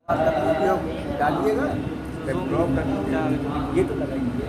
डालिएगा ड्रॉप ये तो लगाइए।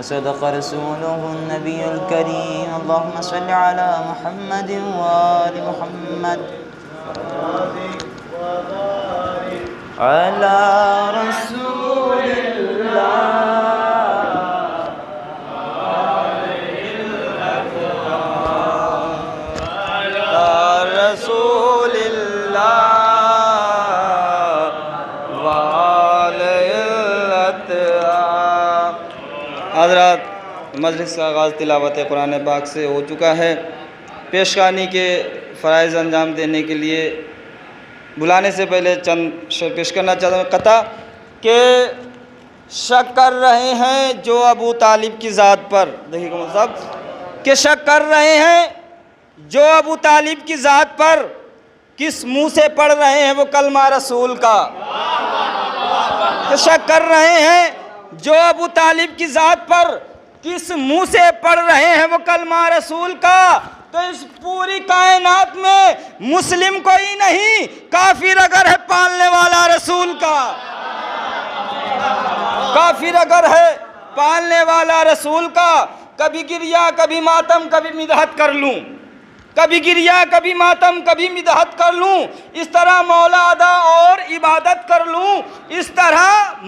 वसदक़ रसूलुहुन नबियुल करीम। अल्लाहुम्मा सल्लि अला मुहम्मद व आलि मुहम्मद अला हज़रात, मजलिस का आगाज़ तिलावत कुरान पाक से हो चुका है। पेशखानी के फ़राइज़ अंजाम देने के लिए बुलाने से पहले चंद शेर पेश करना चाहता हूँ। कथा के शक कर रहे हैं जो अबू तालिब की ज़ात पर, देखिए साहब, कि शक कर रहे हैं जो अबू तालिब की ज़ात पर, किस मुँह से पढ़ रहे हैं वो कलमा रसूल का। कि शक कर रहे हैं जो अबू तालिब की ज़ात पर, किस मुंह से पढ़ रहे हैं वो कलमा रसूल का। तो इस पूरी कायनात में मुस्लिम कोई नहीं, काफिर अगर है पालने वाला रसूल का। काफिर अगर है पालने वाला रसूल का। कभी गिरिया कभी मातम कभी मिदहत कर लूं, कभी गिरिया कभी मातम कभी मिदहत कर लूं, इस तरह मौला अदा और इबादत कर लूं, इस तरह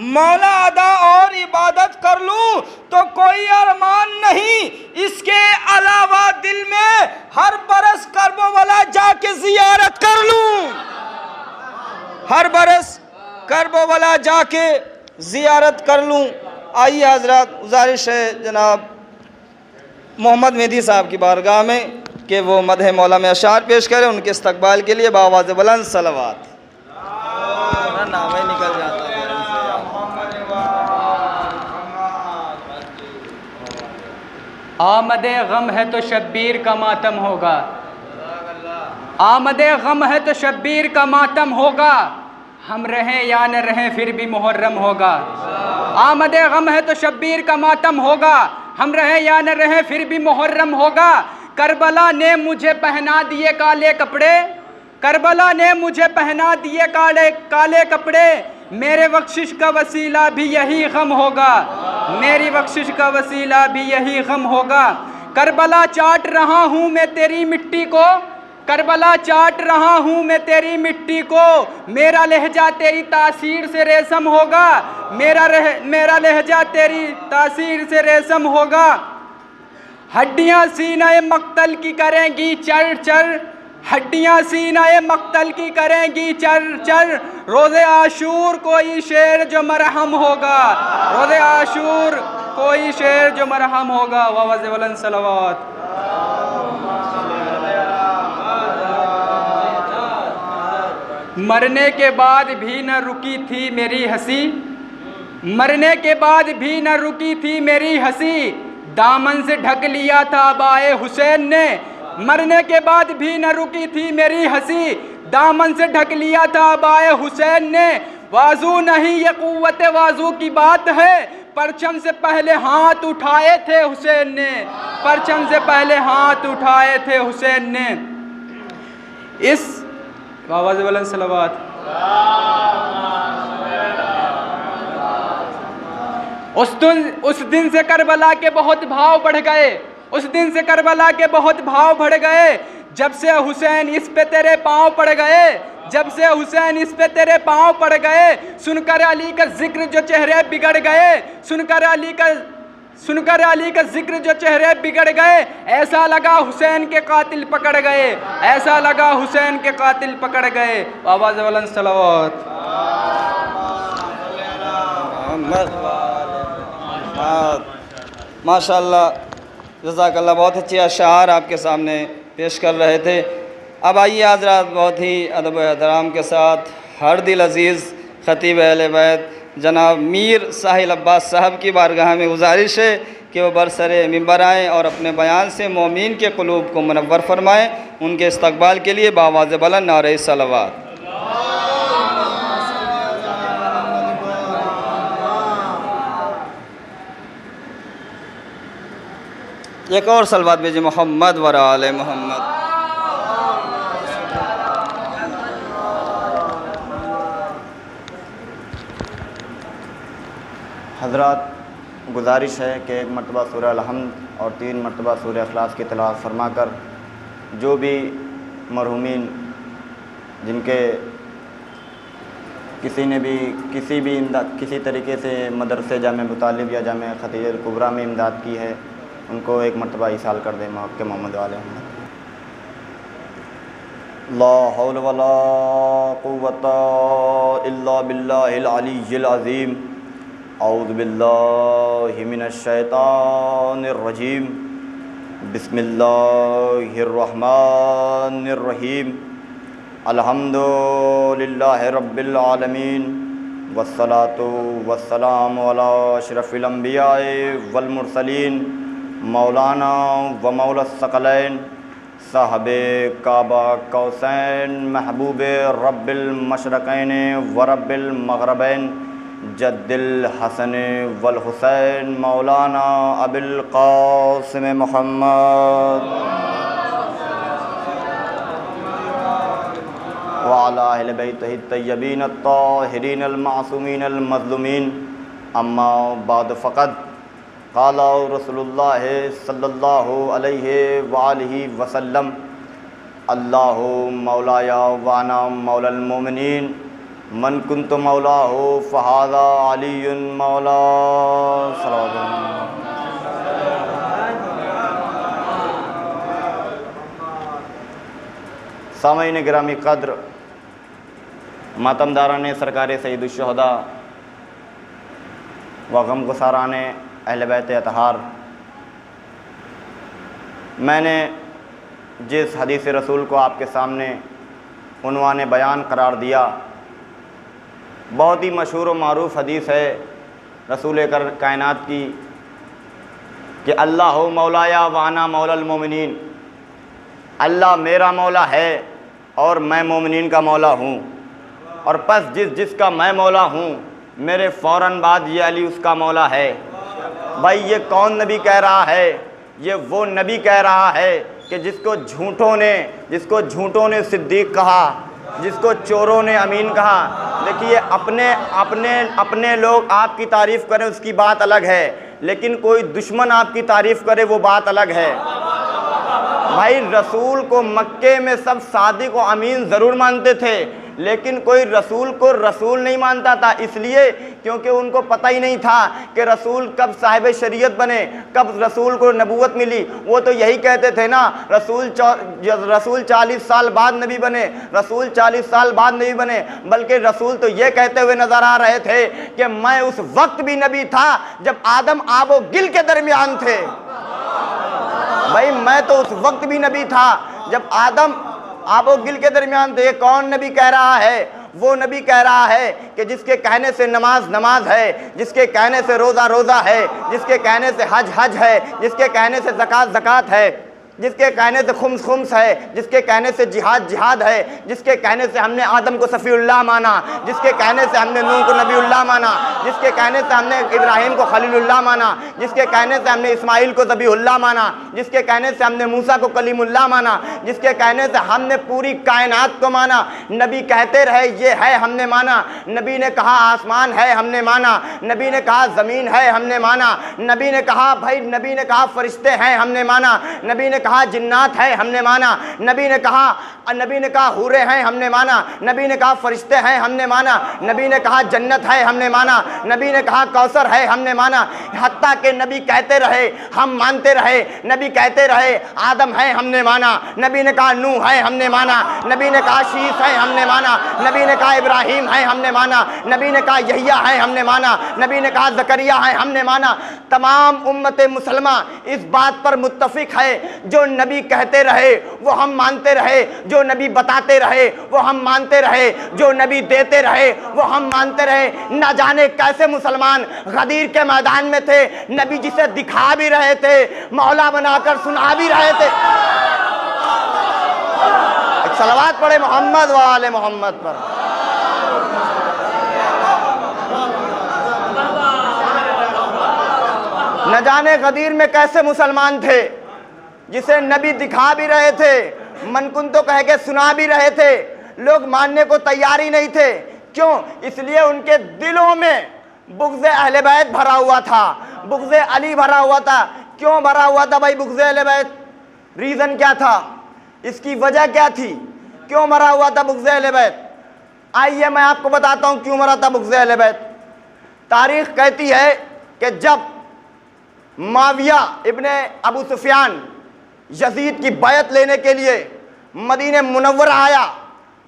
मौला अदा और इबादत कर लूं, तो कोई अरमान नहीं इसके अलावा दिल में, हर बरस करबो वाला जाके जियारत कर लूं, हर बरस करबो वाला जाके जियारत कर लूं। आइए हजरत, गुजारिश है जनाब मोहम्मद मेहदी साहब की बारगाह में कि वो मदह मौला में अशार पेश करें। उनके इस्तकबाल के लिए बावाज़ बुलंद सलवात। नाम ही निकल जाता है। आमदे गम है तो शब्बीर का मातम होगा, आमदे गम है तो शब्बीर का मातम होगा, हम रहें या न रहें फिर भी मुहर्रम होगा। आमदे गम है तो शब्बीर का मातम होगा, हम रहें या न रहें फिर भी मुहर्रम होगा। करबला ने मुझे पहना दिए काले कपड़े, करबला ने मुझे पहना दिए काले कपड़े, मेरे बख्शिश का वसीला भी यही गम होगा, मेरी बख्शिश का वसीला भी यही गम होगा। करबला चाट रहा हूँ मैं तेरी मिट्टी को, करबला चाट रहा हूँ मैं तेरी मिट्टी को, मेरा लहजा तेरी तासीर से रेशम होगा, मेरा लहजा तेरी तासीर से रेशम होगा। हड्डियाँ सीनाए मक्तल की करेंगी चर चर, हड्डियाँ सीनाए मक्तल की करेंगी चर चर, रोज़े आशूर कोई शेर जो मरहम होगा, रोज़े आशूर कोई शेर जो मरहम होगा। वाज़ वलन सलवात। मरने के बाद भी न रुकी थी मेरी हंसी, मरने के बाद भी न रुकी थी मेरी हंसी, दामन से ढक लिया था अबाए हुसैन ने, मरने के बाद भी न रुकी थी मेरी हंसी, दामन से ढक लिया था अबाए हुसैन ने। वाजू नहीं ये कुव्वत वाजू की बात है, परचम से पहले हाथ उठाए थे हुसैन ने, परचम से पहले हाथ उठाए थे हुसैन ने। इस आवाज़ बुलंद सलवात। उस दिन से करबला के बहुत भाव बढ़ गए, उस दिन से करबला के बहुत भाव बढ़ गए, जब से हुसैन इस पे तेरे पाँव पड़ गए, जब से हुसैन इस पे तेरे पाँव पड़ गए। सुनकर अली का जिक्र जो चेहरे बिगड़ गए, सुनकर अली का जिक्र जो चेहरे बिगड़ गए, ऐसा लगा हुसैन के कातिल पकड़ गए, ऐसा लगा हुसैन के कातिल पकड़ गए। आवाज़ बुलंद सलावत। माशाअल्लाह, जज़ाकल्लाह, बहुत अच्छे अशार आपके सामने पेश कर रहे थे। अब आइए हज़रात, बहुत ही अदब एहतराम के साथ हर दिल अज़ीज़ ख़तीब अहले बैत जनाब मीर साहिल अब्बास साहब की बारगाह में गुजारिश है कि वो बरसरे मिंबर आएँ और अपने बयान से मोमिन के क़ुलूब को मुनव्वर फरमाएँ। उनके इस्तक़बाल के लिए बावाज़ बुलंद नारे सलवात। एक और सलवात भेजिए, मोहम्मद व आले मोहम्मद। हज़रात, गुजारिश है कि एक मरतबा सूरह अल-हम्द और 3 मरतबा सूरह इखलास की तिलावत फरमाकर जो भी मरहूमीन जिनके किसी तरीके से मदरसे जामे मुतालिब या जामे खतीजा कुबरा में इमदाद की है, उनको एक मरतबा ईसाल कर दें मक्के मोहम्मद वाले। ला हौल वला कुव्वता इल्ला बिल्लाहिल अलिय्यिल अज़ीम। औज़ु बिल्लाहि मिनश शैतानिर रजीम। बिस्मिल्लाहिर रहमानिर रहीम। अल्हम्दुलिल्लाहि रब्बिल आलमीन वस्सलातु वस्सलामु अला अशरफिल अंबियाए वल मुरसलीन मौलाना व मौला सकलैन साहबे काबा कौसैन महबूबे रब्बिल मशरकैन व रब्बिल मग़रबैन जद्दिल हसन वल हुसैन मौलाना अबिल क़ासिम मुहम्मद व अला अहले बैतिही तय्यबीन अत्ताहिरीन अल-मासूमीन अल-मज़लूमीन। अम्मा बाद फ़क़द क़ाला रसूलुल्लाह सल्लल्लाहु अलैहि व आलिहि वसल्लम अल्लाहु मौलाया व अना मौलल मोमिनीन मन कुन्तु मौलाहु फ़हाज़ा अलीयुन मौला। सामईन गिरामी क़द्र, मातमदारान सरकार सैयदुश्शुहदा व गमगुसारान अहले बैत अतहार, मैंने जिस हदीस रसूल को आपके सामने उन्वान बयान करार दिया, बहुत ही मशहूर व मारूफ़ हदीस है रसूल कायनात की कि अल्लाह मौलाया व अना मौलल मोमिनीन, अल्लाह मेरा मौला है और मैं मोमिनीन का मौला हूँ। और बस जिसका मैं मौला हूँ, मेरे फ़ौरन बाद ये अली उसका मौला है। भाई ये कौन नबी कह रहा है? ये वो नबी कह रहा है कि जिसको झूठों ने सिद्दीक़ कहा, जिसको चोरों ने अमीन कहा। देखिए अपने लोग आपकी तारीफ़ करें उसकी बात अलग है, लेकिन कोई दुश्मन आपकी तारीफ़ करे वो बात अलग है। भाई रसूल को मक्के में सब सादिक व अमीन ज़रूर मानते थे, लेकिन कोई रसूल को रसूल नहीं मानता था, इसलिए क्योंकि उनको पता ही नहीं था कि रसूल कब साहिब शरीयत बने, कब रसूल को नबूवत मिली। वो तो यही कहते थे ना, रसूल 40 साल बाद नबी बने, रसूल 40 साल बाद नबी बने। बल्कि रसूल तो ये कहते हुए नज़र आ रहे थे कि मैं उस वक्त भी नबी था जब आदम आबो गिल के दरमियान थे। भाई मैं तो उस वक्त भी नबी था जब आदम आबो गिल के दरमियान थे। कौन नबी कह रहा है? वो नबी कह रहा है कि जिसके कहने से नमाज है, जिसके कहने से रोज़ा है, जिसके कहने से हज है, जिसके कहने से ज़कात है, जिसके कहने से खुम्स है, जिसके कहने से जिहाद है, जिसके कहने से हमने आदम को सफ़ीउल्लाह माना, जिसके कहने से हमने नूह को नबीउल्लाह माना, जिसके कहने से हमने इब्राहीम को खलीलुल्लाह माना, जिसके कहने से हमने इस्माइल को ज़बीहुल्लाह माना, जिसके कहने से हमने मूसा को कलीमुल्लाह माना, जिसके कहने से हमने पूरी कायनात को माना। नबी कहते रहे ये है हमने माना। नबी ने कहा आसमान है हमने माना, नबी ने कहा ज़मीन है हमने माना, नबी ने कहा फरिश्ते हैं हमने माना, नबी ने कहा जिन्नात है हमने माना, नबी ने कहा हूरे हैं हमने माना, नबी ने कहा फरिश्ते हैं हमने माना, नबी ने कहा जन्नत है हमने माना, नबी ने कहा कौसर है हमने माना। हत्ता के नबी कहते रहे हम मानते रहे। नबी कहते रहे आदम है हमने माना, नबी ने कहा नूह है हमने माना, नबी ने कहा शीस है हमने माना, नबी ने कहा इब्राहीम है हमने माना, नबी ने कहा यहिया है हमने माना, नबी ने कहा ज़करिया है हमने माना। तमाम उम्मत मुसलमा इस बात पर मुत्तफिक है, जो नबी कहते रहे वो हम मानते रहे, जो नबी बताते रहे वो हम मानते रहे, जो नबी देते रहे वो हम मानते रहे। न जाने कैसे मुसलमान गदीर के मैदान में थे, नबी जिसे दिखा भी रहे थे, मौला बनाकर सुना भी रहे थे। एक सलावत पढ़े मोहम्मद व आले मोहम्मद पर। न जाने गदीर में कैसे मुसलमान थे, जिसे नबी दिखा भी रहे थे, मनकुन तो कह के सुना भी रहे थे, लोग मानने को तैयार ही नहीं थे। क्यों? इसलिए उनके दिलों में बुग़्ज़ अहले बैत भरा हुआ था, बुग़्ज़े अली भरा हुआ था। क्यों भरा हुआ था भाई बुग़्ज़े अहले बैत? रीज़न क्या था, इसकी वजह क्या थी, क्यों मरा हुआ था बुग़्ज़े अहले बैत? आइए मैं आपको बताता हूँ क्यों मरा था बुग़्ज़े अहले बैत। तारीख़ कहती है कि जब मुआविया इब्ने अबू सुफियान यजीद की बैत लेने के लिए मदीने मुनव्वरा आया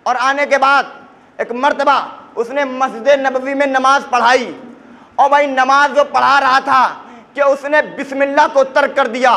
और आने के बाद एक मर्तबा उसने मस्जिद नबवी में नमाज पढ़ाई और भाई नमाज जो पढ़ा रहा था कि उसने बिस्मिल्लाह को तर्क कर दिया,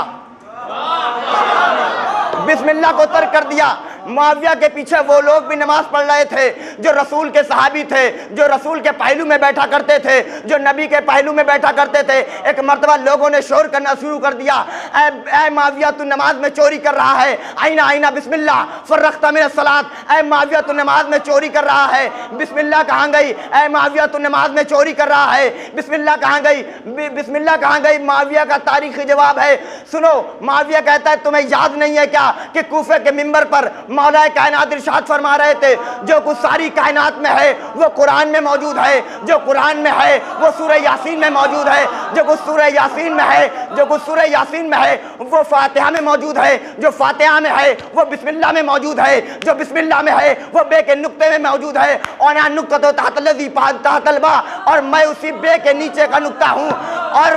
बिस्मिल्लाह को तर्क कर दिया। मुआविया के पीछे वो लोग भी नमाज पढ़ रहे थे जो रसूल के सहाबी थे, जो रसूल के पहलू में बैठा करते थे, जो नबी के पहलू में बैठा करते थे। एक मर्तबा लोगों ने शोर करना शुरू कर दिया, ऐ मुआविया तू नमाज में चोरी कर रहा है, आईना आईना बिस्मिल्लाह फर्रख्ता मिन सलात। ऐ मुआविया तू नमाज में चोरी कर रहा है, बिस्मिल्लाह कहाँ गई? ऐ मुआविया तू नमाज में चोरी कर रहा है, बिस्मिल्लाह कहाँ गई? बिस्मिल्लाह कहाँ गई? मुआविया का तारीखी जवाब है, सुनो। मुआविया कहता है तुम्हें याद नहीं है क्या कि कूफे के मिंबर पर मौलाए कायनात इरशाद फरमा रहे थे, जो कुछ सारी कायनात में है वो कुरान में मौजूद है, जो कुरान में है वो सूरह यासीन में मौजूद है, जो कुछ सूरह यासीन में है, जो कुछ सूरह यासीन में है वो फातिहा में मौजूद है, जो फातिहा में है वो बिस्मिल्लाह में मौजूद है, जो बिस्मिल्लाह में है वो बे के नुक्ते में मौजूद है। और ना नुक्ता तहतलज़ी तहतलबा, और मैं उसी बे के नीचे का नुक्ता हूँ। और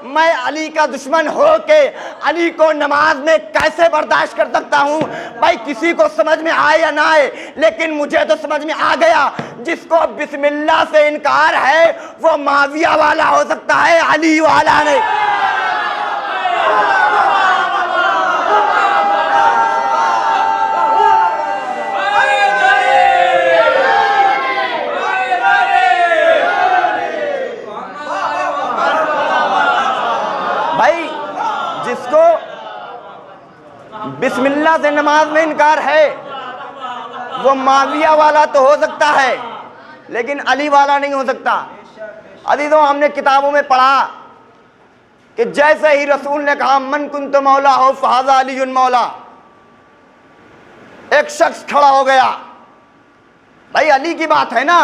मैं अली का दुश्मन हो के अली को नमाज में कैसे बर्दाश्त कर सकता हूँ? भाई किसी को समझ में आए या ना आए, लेकिन मुझे तो समझ में आ गया। जिसको बिस्मिल्लाह से इनकार है वो मुआविया वाला हो सकता है, अली वाला नहीं। जिसको बिस्मिल्लाह से नमाज में इनकार है वो मुआविया वाला तो हो सकता है, लेकिन अली वाला नहीं हो सकता। अजीजों, हमने किताबों में पढ़ा कि जैसे ही रसूल ने कहा मन कुंत मौला हो फहाज़ा अलीयुन मौला, एक शख्स खड़ा हो गया। भाई अली की बात है ना,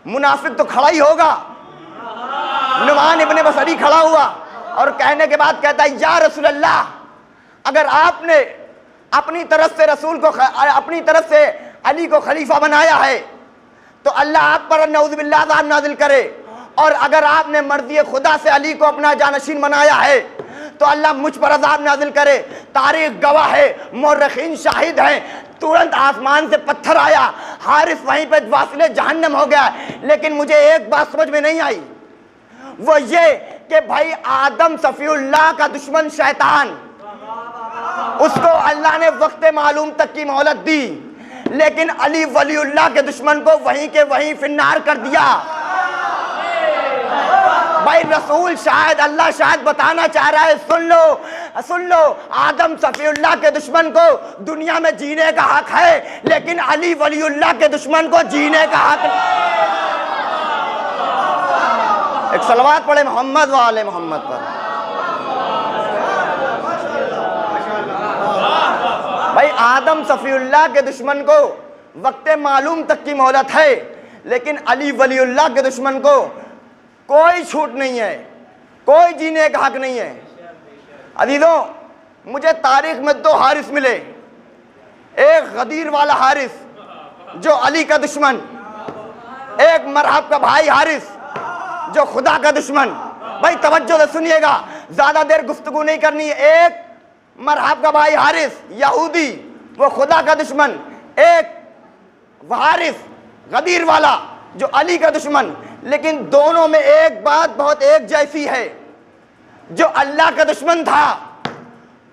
मुनाफिक तो खड़ा ही होगा। नुमान इब्ने बसरी खड़ा हुआ और कहने के बाद कहता है या रसूल अल्लाह, अगर आपने अपनी तरफ से रसूल को अपनी तरफ से अली को खलीफा बनाया है तो अल्लाह आप पर नऊज़ बिल्लाह अज़ाब नाज़िल करे, और अगर आपने मर्ज़ी खुदा से अली को अपना जानशीन बनाया है तो अल्लाह मुझ पर अज़ाब नाज़िल करे। तारीख गवाह है, मुर्रखीन शाहिद हैं। तुरंत आसमान से पत्थर आया, हारिस वहीं पे वासिले जहन्नम हो गया। लेकिन मुझे एक बात समझ में नहीं आई, वो ये कि भाई आदम सफ़ीउल्लाह का दुश्मन शैतान, उसको अल्लाह ने वक्त मालूम तक की मोहलत दी, लेकिन अली वलीउल्लाह के दुश्मन को वहीं के वहीं फिन्नार कर दिया। भाई रसूल शायद, अल्लाह शायद बताना चाह रहा है, सुन लो, आदम सफ़ीउल्लाह के दुश्मन को दुनिया में जीने का हक है, लेकिन अली वलीउल्लाह के दुश्मन को जीने का हक नहीं। एक सलवात पढ़े मोहम्मद वाले मोहम्मद पर। भाई आदम सफ़ीउल्लाह के दुश्मन को वक्त मालूम तक की मोहलत है, लेकिन अली वलीउल्लाह के दुश्मन को कोई छूट नहीं है, कोई जीने का हक नहीं है। अजीजों, मुझे तारीख में दो हारिस मिले, एक गदीर वाला हारिस जो अली का दुश्मन, एक मरहब का भाई हारिस जो खुदा का दुश्मन। भाई तवज्जो से सुनिएगा, ज्यादा देर गुफ्तगू नहीं करनी है। एक मरहब का भाई हारिस यहूदी, वो खुदा का दुश्मन, एक हारिस गदीर वाला जो अली का दुश्मन। लेकिन दोनों में एक बात बहुत एक जैसी है, जो अल्लाह का दुश्मन था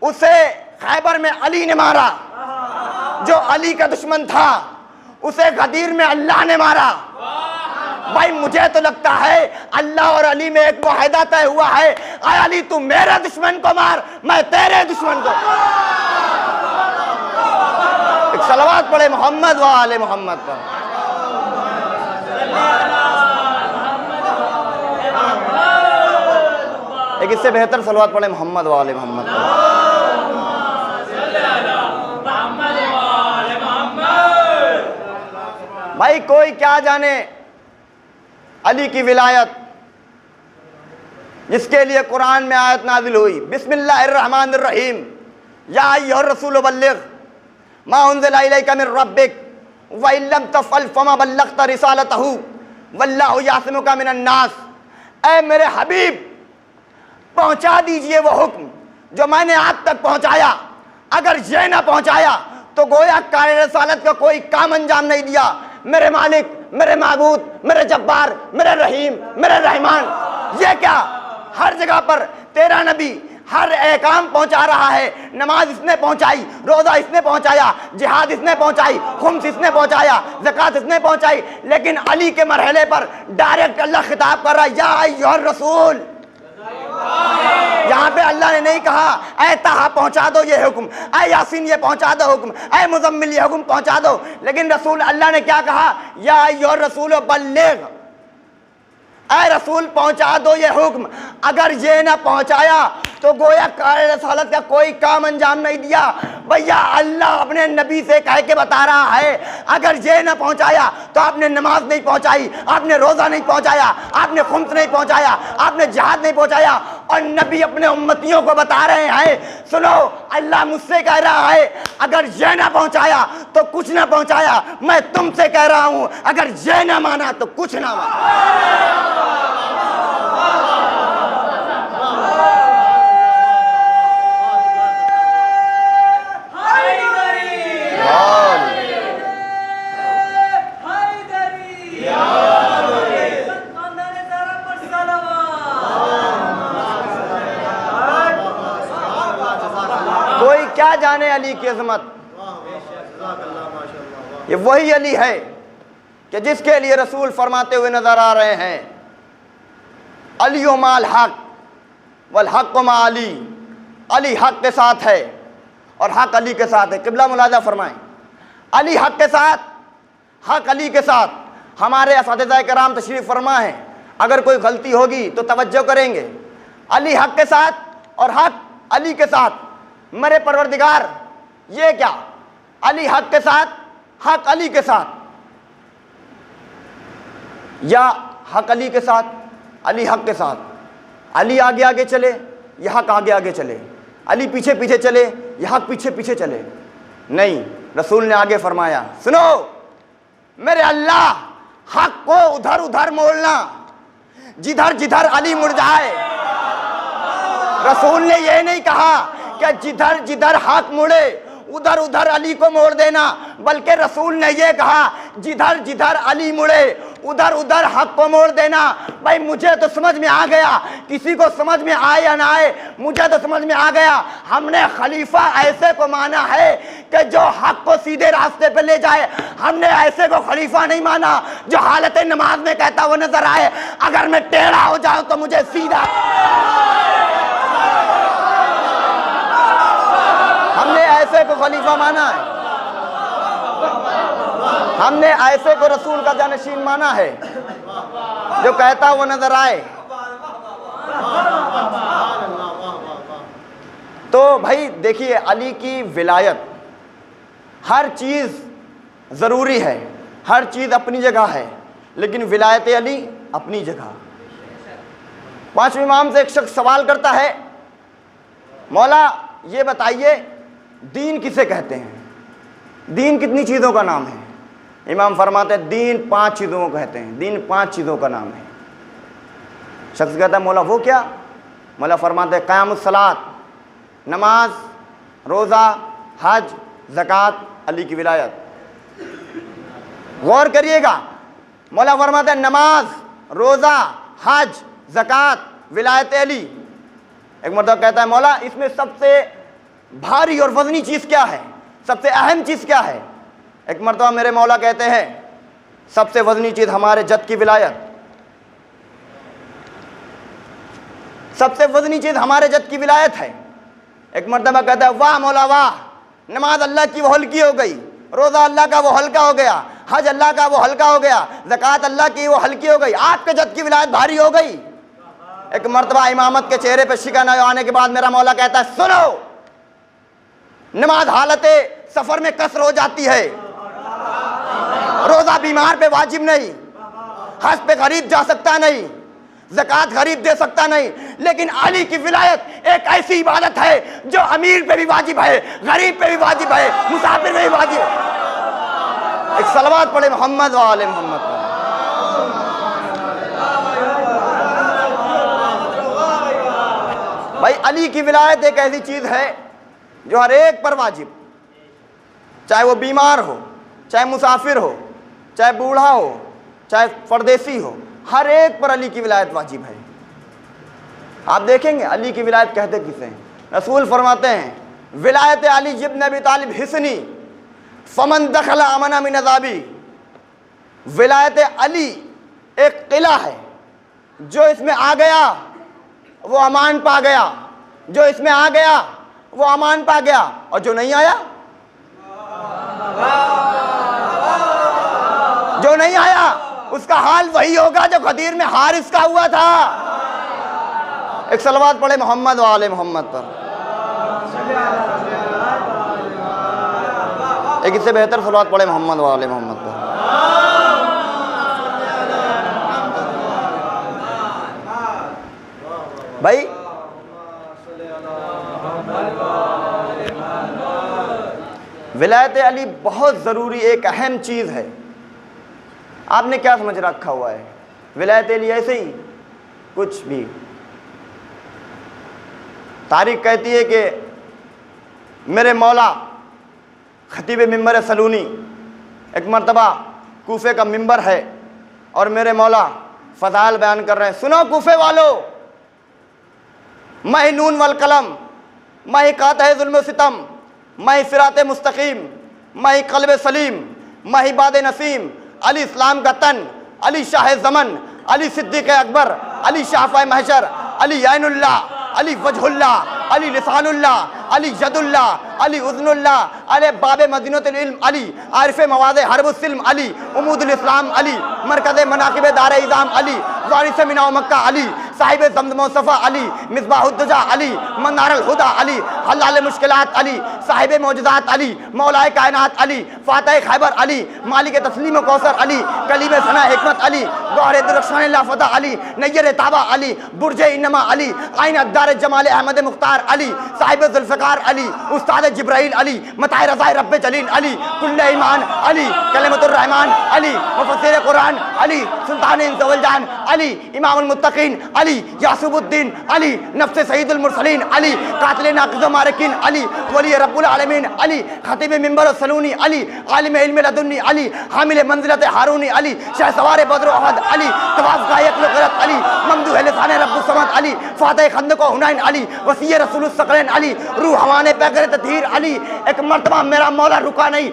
उसे खैबर में अली ने मारा, जो अली का दुश्मन था उसे गदीर में अल्लाह ने मारा। भाई मुझे तो लगता है अल्लाह और अली में एक मुआहिदा तय हुआ है, आय अली तू मेरे दुश्मन को मार, मैं तेरे दुश्मन को। एक सलवात पढ़े मोहम्मद वाले मोहम्मद पर। एक इससे बेहतर सलवात पढ़े मोहम्मद वाले मोहम्मद पर। भाई कोई क्या जाने अली की विलायत, जिसके लिए कुरान में आयत नाजिल हुई, बिस्मिल्लाहिर्रहमानिर्रहीम, या अय्युहर रसूल बल्लिग मा उन्ज़िला इलैका मिन रब्बिक व इन लम तफ़अल फमा बल्लग़्ता रिसालतहू वल्लाहु यासिमुका मिनन नास। ऐ मेरे हबीब, पहुंचा दीजिए वो हुक्म जो मैंने आप तक पहुंचाया। अगर ये ना पहुंचाया तो गोया कार्य रिसालत का कोई काम अंजाम नहीं दिया। मेरे मालिक, मेरे माबूद, मेरे जब्बार, मेरे रहीम, मेरे रहमान, ये क्या हर जगह पर तेरा नबी हर एहकाम पहुंचा रहा है। नमाज इसने पहुंचाई, रोज़ा इसने पहुंचाया, जिहाद इसने पहुंचाई, खुम्स इसने पहुंचाया, ज़कात इसने पहुंचाई, लेकिन अली के मरहले पर डायरेक्ट अल्लाह खिताब कर रहा है, या अय्युहर रसूल। यहाँ पे अल्लाह ने नहीं कहा ऐ ताहा पहुंचा दो ये हुक्म, ऐ यासीन ये पहुंचा दो हुक्म, ऐ मुज़म्मिल ये हुक्म पहुंचा दो, लेकिन रसूल अल्लाह ने क्या कहा, या अय्युहर रसूल बल्लिग, ऐ रसूल पहुंचा दो ये हुक्म। अगर ये ना पहुंचाया तो गोया कार्य रसालत का कोई काम अंजाम नहीं दिया। भैया अल्लाह अपने नबी से कह के बता रहा है, अगर ये ना पहुंचाया तो आपने नमाज नहीं पहुंचाई, आपने रोज़ा नहीं पहुंचाया, आपने खुम्स नहीं पहुंचाया, आपने जिहाद नहीं पहुंचाया। और नबी अपने उम्मतियों को बता रहे हैं, सुनो अल्लाह मुझसे कह रहा है, अगर ये ना पहुंचाया तो कुछ ना पहुंचाया। मैं तुमसे कह रहा हूं, अगर ये ना माना तो कुछ ना माना। कोई क्या जाने अली की अजमत, ये वही अली है कि जिसके लिए रसूल फरमाते हुए नजर आ रहे हैं, अली माल हक वल हक मा अली, अली हक के साथ है और हक अली के साथ है। किबला मुलाजा फरमाएं, अली हक के साथ, हक अली के साथ। हमारे असातिज़ा कराम तशरीफ़ फरमा है, अगर कोई गलती होगी तो तवज्जो करेंगे। अली हक के साथ और हक अली के साथ। मेरे परवरदिगार, ये क्या अली हक के साथ, हक अली के साथ, या हक अली के साथ, अली हक के साथ। अली आगे आगे चले, यह हक आगे आगे चले, अली पीछे पीछे चले, यह हक पीछे पीछे चले। नहीं, रसूल ने आगे फरमाया, सुनो मेरे अल्लाह, हक को उधर उधर मोड़ना, जिधर जिधर अली मुड़ जाए। रसूल ने यह नहीं कहा कि जिधर जिधर हक मुड़े उधर उधर अली को मोड़ देना, बल्कि रसूल ने यह कहा जिधर जिधर अली मुड़े उधर उधर हक को मोड़ देना। भाई मुझे तो समझ में आ गया, किसी को समझ में आए या ना आए, मुझे तो समझ में आ गया। हमने खलीफा ऐसे को माना है कि जो हक को सीधे रास्ते पे ले जाए। हमने ऐसे को खलीफा नहीं माना जो हालत नमाज में कहता हुआ नजर आए, अगर मैं टेढ़ा हो जाऊं तो मुझे सीधा। हमने ऐसे को खलीफा माना है, हमने ऐसे को रसूल का जानशीन माना है जो कहता वो नजर आए। तो भाई देखिए, अली की विलायत, हर चीज़ ज़रूरी है, हर चीज़ अपनी जगह है, लेकिन विलायत अली अपनी जगह। पांचवें इमाम से एक शख्स सवाल करता है, मौला ये बताइए दीन किसे कहते हैं, दीन कितनी चीज़ों का नाम है? इमाम फरमाते हैं दीन 5 चीज़ों को कहते हैं, दीन 5 चीज़ों का नाम है। शख्स कहता है मौला वो क्या? मौला फरमाते हैं क़यामुस सलात, नमाज, रोज़ा, हज, ज़कात, अली की विलायत। गौर करिएगा, मौला फरमाते हैं नमाज, रोज़ा, हज, ज़कात, विलायत अली। एक मर्द कहता है मौला इसमें सबसे भारी और वजनी चीज़ क्या है, सबसे अहम चीज़ क्या है? एक मर्तबा मेरे मौला कहते हैं सबसे वजनी चीज़ हमारे जद की विलायत, सबसे वजनी चीज़ हमारे जद की विलायत है। एक मर्तबा कहता है वाह मौला वाह, नमाज अल्लाह की वो हल्की हो गई, रोज़ा अल्लाह का वो हल्का हो गया, हज अल्लाह का वो हल्का हो गया, ज़कात अल्लाह की वो हल्की हो गई, आपके जद की विलायत भारी हो गई। एक मर्तबा इमामत के चेहरे पर शिकन आने के बाद मेरा मौला कहता है सुनो, नमाज हालत सफ़र में कसर हो जाती है, रोज़ा बीमार पे वाजिब नहीं, हज पे गरीब जा सकता नहीं, ज़कात गरीब दे सकता नहीं, लेकिन अली की विलायत एक ऐसी इबादत है जो अमीर पे भी वाजिब है, गरीब पे भी वाजिब है, मुसाफिर पे भी वाजिब है। एक सलवात पढ़े मोहम्मद व आले मोहम्मद पर। भाई अली की विलायत एक ऐसी चीज़ है जो हर एक पर वाजिब, चाहे वो बीमार हो, चाहे मुसाफिर हो, चाहे बूढ़ा हो, चाहे परदेसी हो, हर एक पर अली की विलायत वाजिब है। आप देखेंगे अली की विलायत कहते किसे हैं? रसूल फरमाते हैं विलायत अली इब्न अबी तालिब हिस्नी फमन दखला अमना मिन अज़ाबी। विलायत अली एक किला है, जो इसमें आ गया वो अमान पा गया, जो इसमें आ गया वो अमान पा गया, और जो नहीं आया, जो नहीं आया उसका हाल वही होगा जो गदीर में हारिस का हुआ था। एक सलवात पढ़े मोहम्मद व आले मोहम्मद पर। एक इससे बेहतर सलवात पढ़े मोहम्मद व आले मोहम्मद पर। भाई विलायत अली बहुत ज़रूरी एक अहम चीज़ है। आपने क्या समझ रखा हुआ है विलायत अली? ऐसे ही कुछ भी। तारीख कहती है कि मेरे मौला खतीब मिंबर सलूनी एक मरतबा कूफे का मिंबर है और मेरे मौला फ़ज़ाइल बयान कर रहे हैं। सुनो कूफे वालों, मैं नून वल कलम, मैं कातह ज़ुल्म सितम, मैं सिरात मुस्तकीम, मैं क़ल्ब सलीम, मैं बाद नसीम, अली इस्लाम का तन, अली शाह ज़मन, अली सिद्दीक़ अकबर, अली शाफ़ा महशर, अली ऐनुल्लाह, अली वजहुल्लाह, अली लिसानुल्लाह, अली यदुल्लाह, अली उज़्नुल्लाह, अली बाब मदीनतुल इल्म, अली आरिफ़ मवाज़ हरबुस्सिल्म, अली उमूदुल इस्लाम, अली मरकज़ मनाक़िब दार इज़ाम, अली वारिस मीना मक्का, अली साहिब ज़मज़म सफ़ा, अली मिसबाहुद्दुजा, अली मनारुल हुदा, अली हल्लाल मुश्किलात, अली साहिब मौजज़ात, अली मौलाए कायनात, अली फ़ातिह खैबर, अली मालिक तस्लीम कौसर, अली कलीम सना हिकमत, अली गौहर दुरख्शान लाफ़ता, अली नय्यर ताबा, अली बुर्ज इन्नमा, अली आइन अद्दार जमाल अहमद मुख्तार, अली साहिब ज़ुल्फ़िकार, अली उस्ताद जिब्राइल, अली मताए रज़ाए रब्ब जलील, अली कुल्ले ईमान, अली कलमतुर रहमान, अली मुफस्सिर कुरान, अली सुल्तान ज़वलजान, अली इमामुल मुत्तकीन, अली यासूबुद्दीन, अली नफ्स सय्यिदुल मुरसलीन, अली कातिल नाक़िज़ मारिकिन, अली वली रब्बुल आलमीन, अली खतीब मिंबर सलूनी, अली आलिम इल्म लदुन्नी, अली हामिल मंज़िलत हारूनी, अली शहसवार बद्र अहद, अली तवाफ़ गायक लग़रत, अली ममदूह लिसान रब्बुस समद, अली फ़ातिह खंदक़ हुनैन, अली वसी रसूलुस सकलैन, अली रूह हवाने पैकर तथहीर, अली। एक मरतबा मेरा मौला रुका नहीं,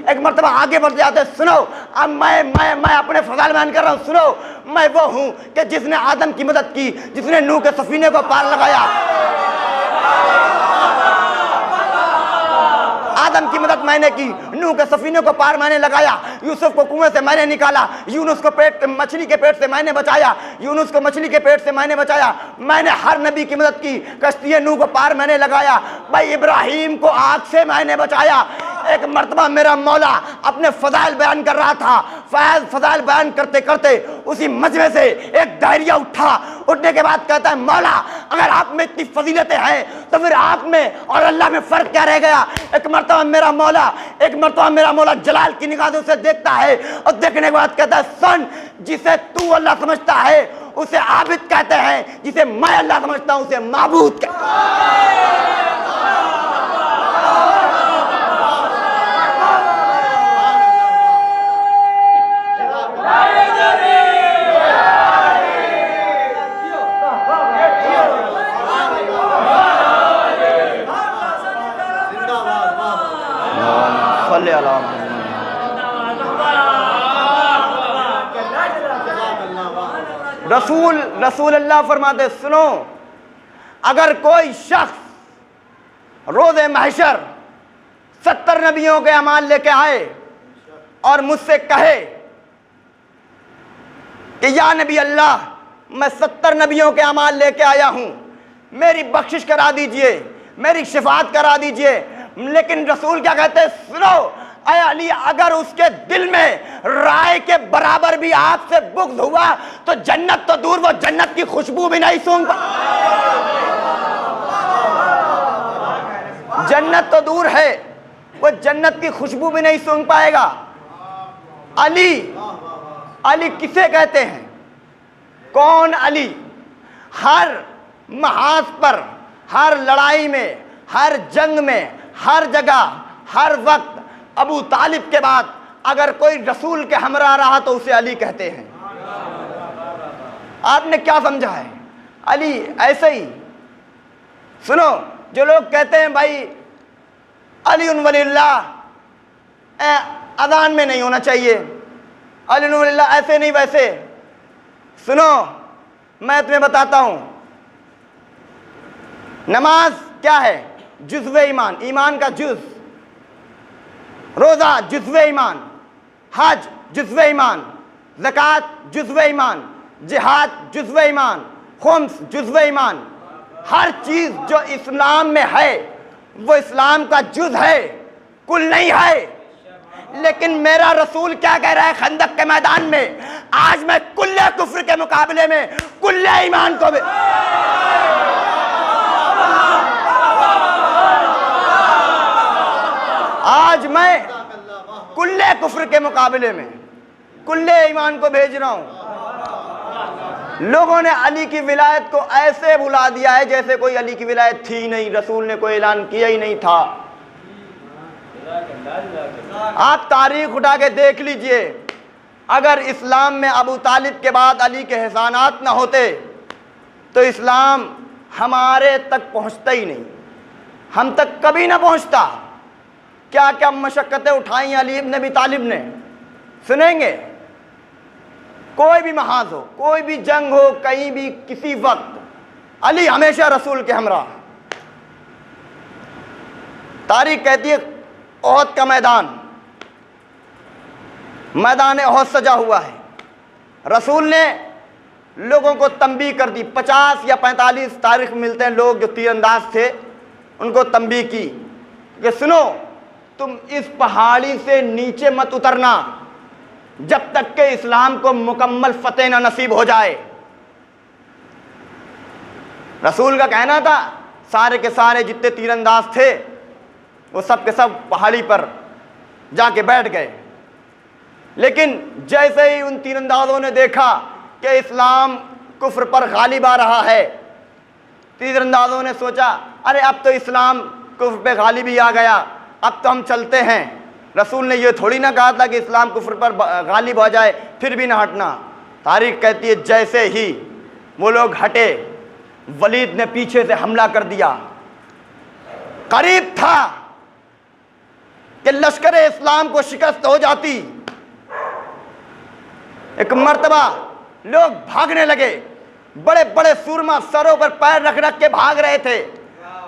एक मरतबा आगे बढ़ जाते। सुनो, अब मैं अपने फ़ज़ाइल बयान कर रहा हूँ। सुनो, मैं वो हूँ कि जिसने आदम की मदद की, जिसने नूह के सफीने को पार लगाया। आदम की मदद मैंने की, नूह के सफीने को पार मैंने लगाया, यूसुफ को कुएं से मैंने निकाला, यूनुस को मछली के पेट से मैंने बचाया, यूनुस को मछली के पेट से मैंने बचाया। मैंने हर नबी की मदद की, कश्ती नूह को पार मैंने लगाया, भाई इब्राहीम को आग से मैंने बचाया। एक मरतबा मेरा मौला अपने फ़ज़ाइल बयान कर रहा था। फ़ज़ाइल बयान करते करते उसी मजमे से एक दायरिया उठने के बाद कहता है, मौला अगर आप में इतनी फजीलतें हैं तो फिर आप में और अल्लाह में फ़र्क क्या रह गया? एक मरतबा मेरा मौला जलाल की निगाहों से देखता है और देखने के बाद कहता है, सुन, जिसे तू अल्लाह समझता है उसे आबिद कहते हैं, जिसे मैं अल्लाह समझता हूँ उसे माबूद कहते हैं। रसूल अल्लाह फरमाते, सुनो, अगर कोई शख्स रोज़े महशर 70 नबियों के अमाल लेके आए और मुझसे कहे कि या नबी अल्लाह, मैं 70 नबियों के अमाल लेके आया हूं, मेरी बख्शिश करा दीजिए, मेरी शिफात करा दीजिए, लेकिन रसूल क्या कहते हैं? सुनो, अय अली, अगर उसके दिल में राय के बराबर भी आपसे बुग़्ज़ हुआ तो जन्नत तो दूर, वो जन्नत की खुशबू भी नहीं सूंघ जन्नत तो दूर है, वो जन्नत की खुशबू भी नहीं सूंघ पाएगा। अली, अली किसे कहते हैं? कौन अली? हर महाज पर, हर लड़ाई में, हर जंग में, हर जगह, हर वक्त अबू तालिब के बाद अगर कोई रसूल के हमरा रहा तो उसे अली कहते हैं। आपने क्या समझा है? अली ऐसे ही। सुनो, जो लोग कहते हैं भाई अली वलील्लाह अजान में नहीं होना चाहिए, अली वलील्लाह ऐसे नहीं वैसे, सुनो मैं तुम्हें बताता हूं, नमाज क्या है? जुज़्व ईमान, ईमान का जुज़। रोज़ा जुज़्व ईमान, हज जुज़्व ईमान, ज़कात जुज़्व ईमान, जिहाद जुज़्व ईमान, खुम्स जुज़्व ईमान। हर चीज़ जो इस्लाम में है वो इस्लाम का जुज़ है, कुल नहीं है। लेकिन मेरा रसूल क्या कह रहा है खंदक के मैदान में? आज मैं कुल्ले कुफ्र के मुकाबले में कुल्ले ईमान को भी आज मैं कुल्ले कुफ्र के मुकाबले में कुल्ले ईमान को भेज रहा हूं। लोगों ने अली की विलायत को ऐसे भुला दिया है जैसे कोई अली की विलायत थी ही नहीं, रसूल ने कोई ऐलान किया ही नहीं था। आप तारीख उठा के देख लीजिए, अगर इस्लाम में अबू तालिब के बाद अली के एहसानात न होते तो इस्लाम हमारे तक पहुंचता ही नहीं, हम तक कभी ना पहुंचता। क्या क्या मशक्क़तें उठाई अली इब्न अबी तालिब ने, सुनेंगे। कोई भी महाज हो, कोई भी जंग हो, कहीं भी किसी वक्त अली हमेशा रसूल के हमरा। तारीख कहती है ओहद का मैदान, मैदान ओहद सजा हुआ है। रसूल ने लोगों को तंबीह कर दी। 50 या 45 तारीख मिलते हैं लोग जो तीरंदाज थे, उनको तंबीह की कि सुनो, तुम इस पहाड़ी से नीचे मत उतरना जब तक के इस्लाम को मुकम्मल फतेह न नसीब हो जाए। रसूल का कहना था सारे के सारे जितने तीरंदाज थे वो सब के सब पहाड़ी पर जाके बैठ गए। लेकिन जैसे ही उन तीरंदाजों ने देखा कि इस्लाम कुफ्र पर गालिब आ रहा है, तीरंदाजों ने सोचा अरे अब तो इस्लाम कुफ्र पे गालिब ही आ गया, अब तो हम चलते हैं। रसूल ने ये थोड़ी ना कहा था कि इस्लाम कुफ्र पर गालिब हो जाए फिर भी ना हटना। तारीख कहती है जैसे ही वो लोग हटे, वलीद ने पीछे से हमला कर दिया। करीब था कि लश्कर इस्लाम को शिकस्त हो जाती। एक मर्तबा लोग भागने लगे, बड़े बड़े सूरमा सरों पर पैर रख रख के भाग रहे थे,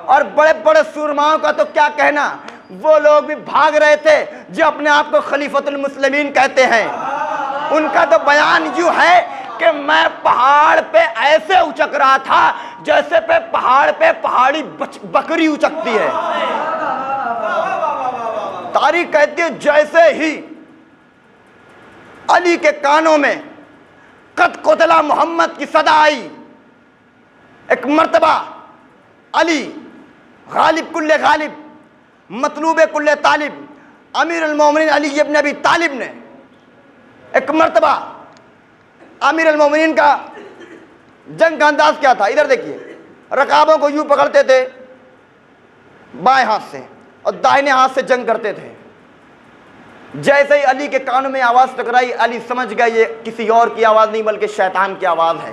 और बड़े बड़े सूरमाओं का तो क्या कहना, वो लोग भी भाग रहे थे जो अपने आप को खलीफतुल मुस्लिमीन कहते हैं। उनका तो बयान यूं है कि मैं पहाड़ पे ऐसे उचक रहा था जैसे पे पहाड़ पे पहाड़ी बकरी उचकती है। तारीख कहती है जैसे ही अली के कानों में कद कोतला मोहम्मद की सदा आई, एक मर्तबा अली गालिब कुल्ले गालिब, मतलूब कुल्ले तालिब, अमीर अल-मोमिनीन अली इब्न अबी तालिब ने एक मर्तबा, अमीर अल-मोमिनीन का जंग का अंदाज क्या था? इधर देखिए, रकाबों को यूं पकड़ते थे बाएं हाथ से और दाहिने हाथ से जंग करते थे। जैसे ही अली के कानों में आवाज़ टकराई, अली समझ गए ये किसी और की आवाज़ नहीं बल्कि शैतान की आवाज़ है,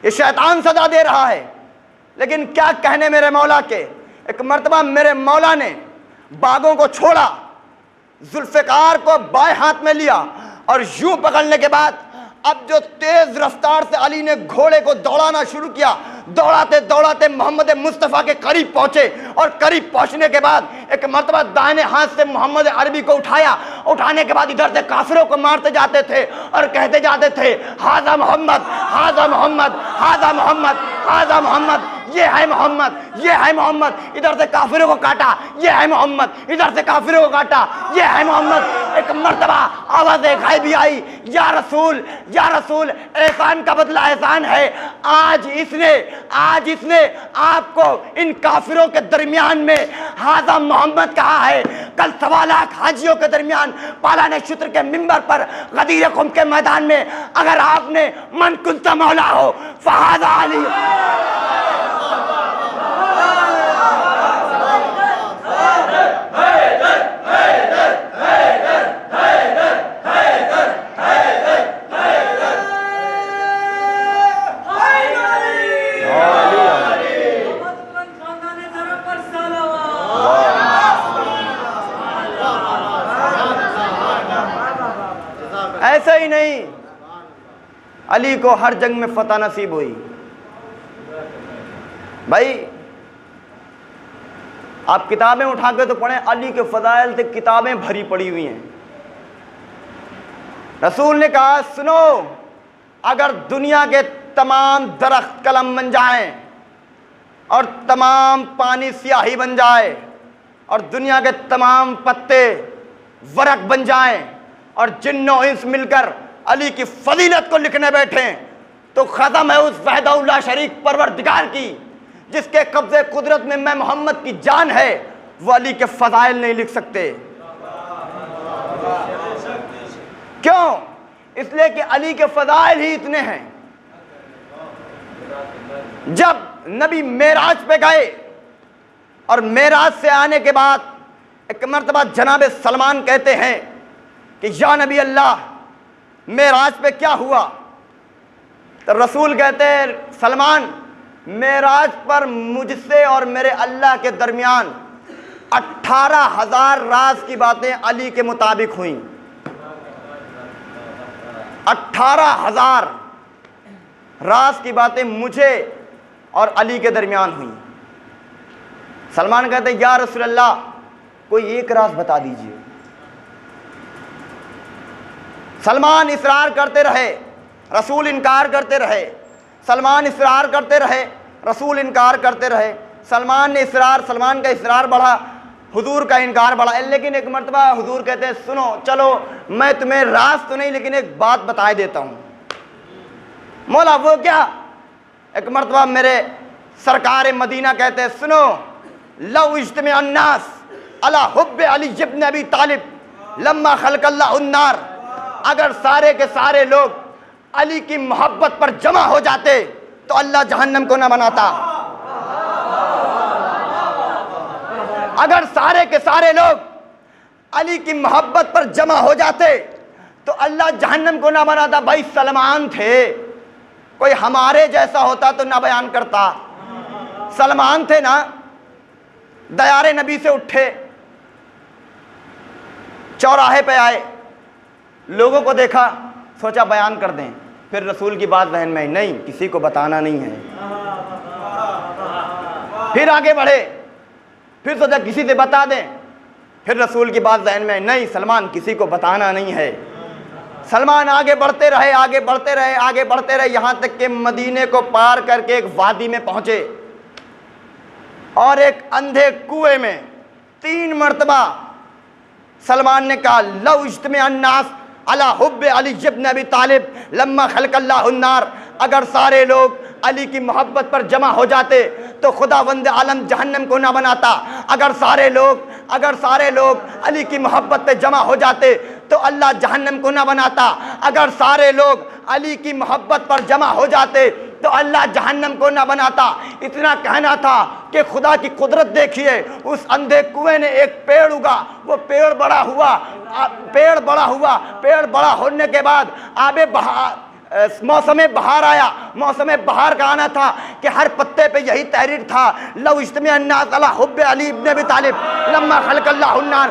ये शैतान सदा दे रहा है। लेकिन क्या कहने मेरे मौला के, एक मर्तबा मेरे मौला ने बागों को छोड़ा, जुल्फ़िकार को बाएं हाथ में लिया और यूं पकड़ने के बाद अब जो तेज रफ्तार से अली ने घोड़े को दौड़ाना शुरू किया, दौड़ाते दौड़ाते मोहम्मद मुस्तफ़ा के करीब पहुंचे, और करीब पहुंचने के बाद एक मर्तबा दाहिने हाथ से मोहम्मद अरबी को उठाया। उठाने के बाद इधर से काफिरों को मारते जाते थे और कहते जाते थे हाजा मोहम्मद, हाजा मोहम्मद, हाजा मोहम्मद, हाजा मोहम्मद। ये है मोहम्मद, ये है मोहम्मद। इधर से काफिरों को काटा, ये है मोहम्मद, इधर से काफिरों को काटा, ये है मोहम्मद। एक मर्तबा आवाज़ गाय भी आई, या रसूल, या रसूल, एहसान का बदला एहसान है। आज इसने आपको इन काफिरों के दरमियान में हाजा मोहम्मद कहा है। कल 1.25 लाख हाजियों के दरमियान पालाने शुत्र के मिंबर पर गदीर खुम के मैदान में अगर आपने मन कुंता मौला हो फहादा अली। ऐसे ही नहीं, अली को हर जंग में फतह नसीब हुई। भाई आप किताबें उठा के तो पढ़ें, अली के फजाइल से किताबें भरी पड़ी हुई हैं। रसूल ने कहा सुनो, अगर दुनिया के तमाम दरख्त कलम बन जाएं और तमाम पानी स्याही बन जाए और दुनिया के तमाम पत्ते वरक बन जाएं और जिन्नो इंस मिलकर अली की फजीलत को लिखने बैठे, तो खत्म है उस वहदहुल्लाह शरीक परवरदिगार की जिसके कब्जे कुदरत में मैं मोहम्मद की जान है। वो अली के फजाइल नहीं लिख सकते। क्यों? इसलिए कि अली के फजाइल ही इतने हैं। जब नबी मेराज पे गए और मेराज से आने के बाद एक मर्तबा जनाब सलमान कहते हैं कि या नबी अल्लाह, मेराज पे क्या हुआ? तो रसूल कहते हैं सलमान, मेराज पर मुझसे और मेरे अल्लाह के दरमियान 18,000 राज की बातें अली के मुताबिक हुई। 18,000 राज की बातें मुझे और अली के दरमियान हुई। सलमान कहते हैं या रसूल अल्लाह, कोई एक राज बता दीजिए। सलमान इसरार करते रहे, रसूल इनकार करते रहे। सलमान इसरार करते रहे, रसूल इनकार करते रहे। सलमान का इसरार बढ़ा, हुजूर का इनकार बढ़ा। लेकिन एक मर्तबा हुजूर कहते हैं सुनो, चलो मैं तुम्हें राज तो नहीं लेकिन एक बात बताए देता हूँ। मौला वो क्या? एक मर्तबा मेरे सरकार मदीना कहते हैं सुनो, लव इज्तमे अन्नास अला हुब्बे अली इब्न अबी तालिब लम्मा खलकल्लाहु अन्नार। अगर सारे के सारे लोग अली की मोहब्बत पर जमा हो जाते तो अल्लाह जहन्नम को ना बनाता। अगर सारे के सारे लोग अली की मोहब्बत पर जमा हो जाते तो अल्लाह जहन्नम को ना बनाता। भाई सलमान थे, कोई हमारे जैसा होता तो ना बयान करता। सलमान थे ना, दयारे नबी से उठे, चौराहे पे आए, लोगों को देखा, सोचा बयान कर दें। फिर रसूल की बात जहन में नहीं, किसी को बताना नहीं है। फिर आगे बढ़े, फिर सोचा किसी से बता दें। फिर रसूल की बात जहन में नहीं, सलमान किसी को बताना नहीं है। सलमान आगे बढ़ते रहे, आगे बढ़ते रहे, आगे बढ़ते रहे, यहाँ तक कि मदीने को पार करके एक वादी में पहुँचे और एक अंधे कुएं में 3 मरतबा सलमान ने कहा लव इज्तमे अन्नास अला हुब्बे अली इब्न अबी तालिब लम्मा खलकल्लाहु अन्नार। अगर सारे लोग अली की मोहब्बत पर जमा हो जाते तो खुदावंद आलम जहन्नम को ना बनाता। अगर सारे लोग अली की मोहब्बत पे जमा हो जाते तो अल्लाह जहन्नम को ना बनाता। अगर सारे लोग अली की मोहब्बत पर जमा हो जाते तो अल्लाह जहन्नम को ना बनाता। इतना कहना था कि खुदा की कुदरत देखिए, उस अंधे कुएं ने एक पेड़ उगा, वो पेड़ बड़ा हुआ, पेड़ बड़ा होने के बाद मौसम बहार आया। मौसम बहार का आना था कि हर पत्ते पे यही तहरीर था लव इज्तमे अन्नास अला हुब्बे अली इब्न अबी तालिब लम्मा खलकल्लाहु अन्नार।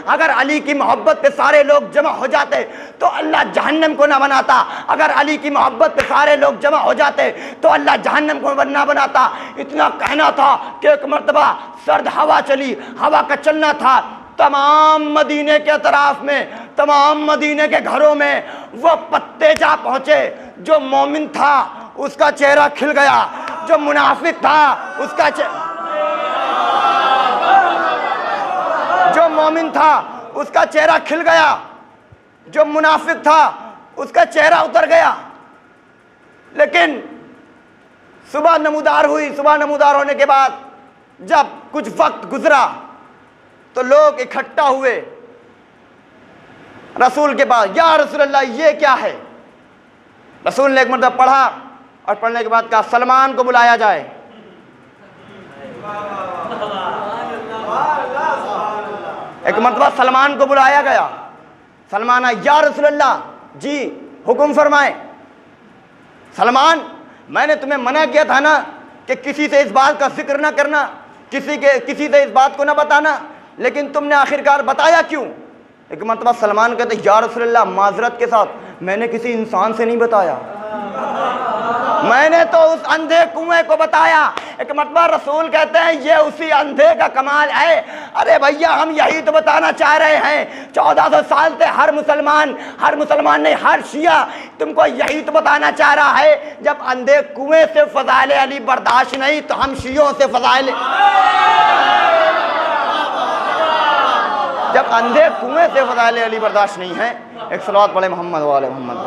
अगर अली की मोहब्बत पे सारे लोग जमा हो जाते तो अल्लाह जहन्नम को ना बनाता। अगर अली की मोहब्बत पे सारे लोग जमा हो जाते तो अल्लाह जहन्नम को ना बनाता। इतना कहना था कि एक मर्तबा सर्द हवा चली, हवा का चलना था। तमाम मदीने के अतराफ में, तमाम मदीने के घरों में वो पत्ते जा पहुँचे। जो मोमिन था उसका चेहरा खिल गया, जो मुनाफिक था उसका जो मोमिन था उसका चेहरा खिल गया, जो मुनाफिक था उसका चेहरा उतर गया। लेकिन सुबह नमूदार हुई, सुबह नमूदार होने के बाद जब कुछ वक्त गुजरा तो लोग इकट्ठा हुए रसूल के पास, या रसूल अल्लाह ये क्या है? रसूल ने एक मरतबा पढ़ा और पढ़ने के बाद कहा सलमान को बुलाया जाए। एक मरतबा सलमान को बुलाया गया। सलमान आया, या रसूल अल्लाह जी हुक्म फरमाए। सलमान, मैंने तुम्हें मना किया था ना कि किसी से इस बात का जिक्र ना करना, किसी से इस बात को ना बताना, लेकिन तुमने आखिरकार बताया क्यों? एक मरतबा सलमान कहते, या रसूल अल्लाह माजरत के साथ मैंने किसी इंसान से नहीं बताया, मैंने तो उस अंधे कुएं को बताया। एक मरतबा रसूल कहते हैं ये उसी अंधे का कमाल है। अरे भैया हम यही तो बताना चाह रहे हैं। 1400 साल से हर मुसलमान नहीं, हर शिया तुमको यही तो बताना चाह रहा है। जब अंधे कुएं से फज़ाइल अली बर्दाश्त नहीं तो हम शियों से फज़ाइल, जब अंधे कुएं से फज़ाइल अली बर्दाश्त नहीं है। एक सलावत पढ़े मोहम्मद वाले मोहम्मद।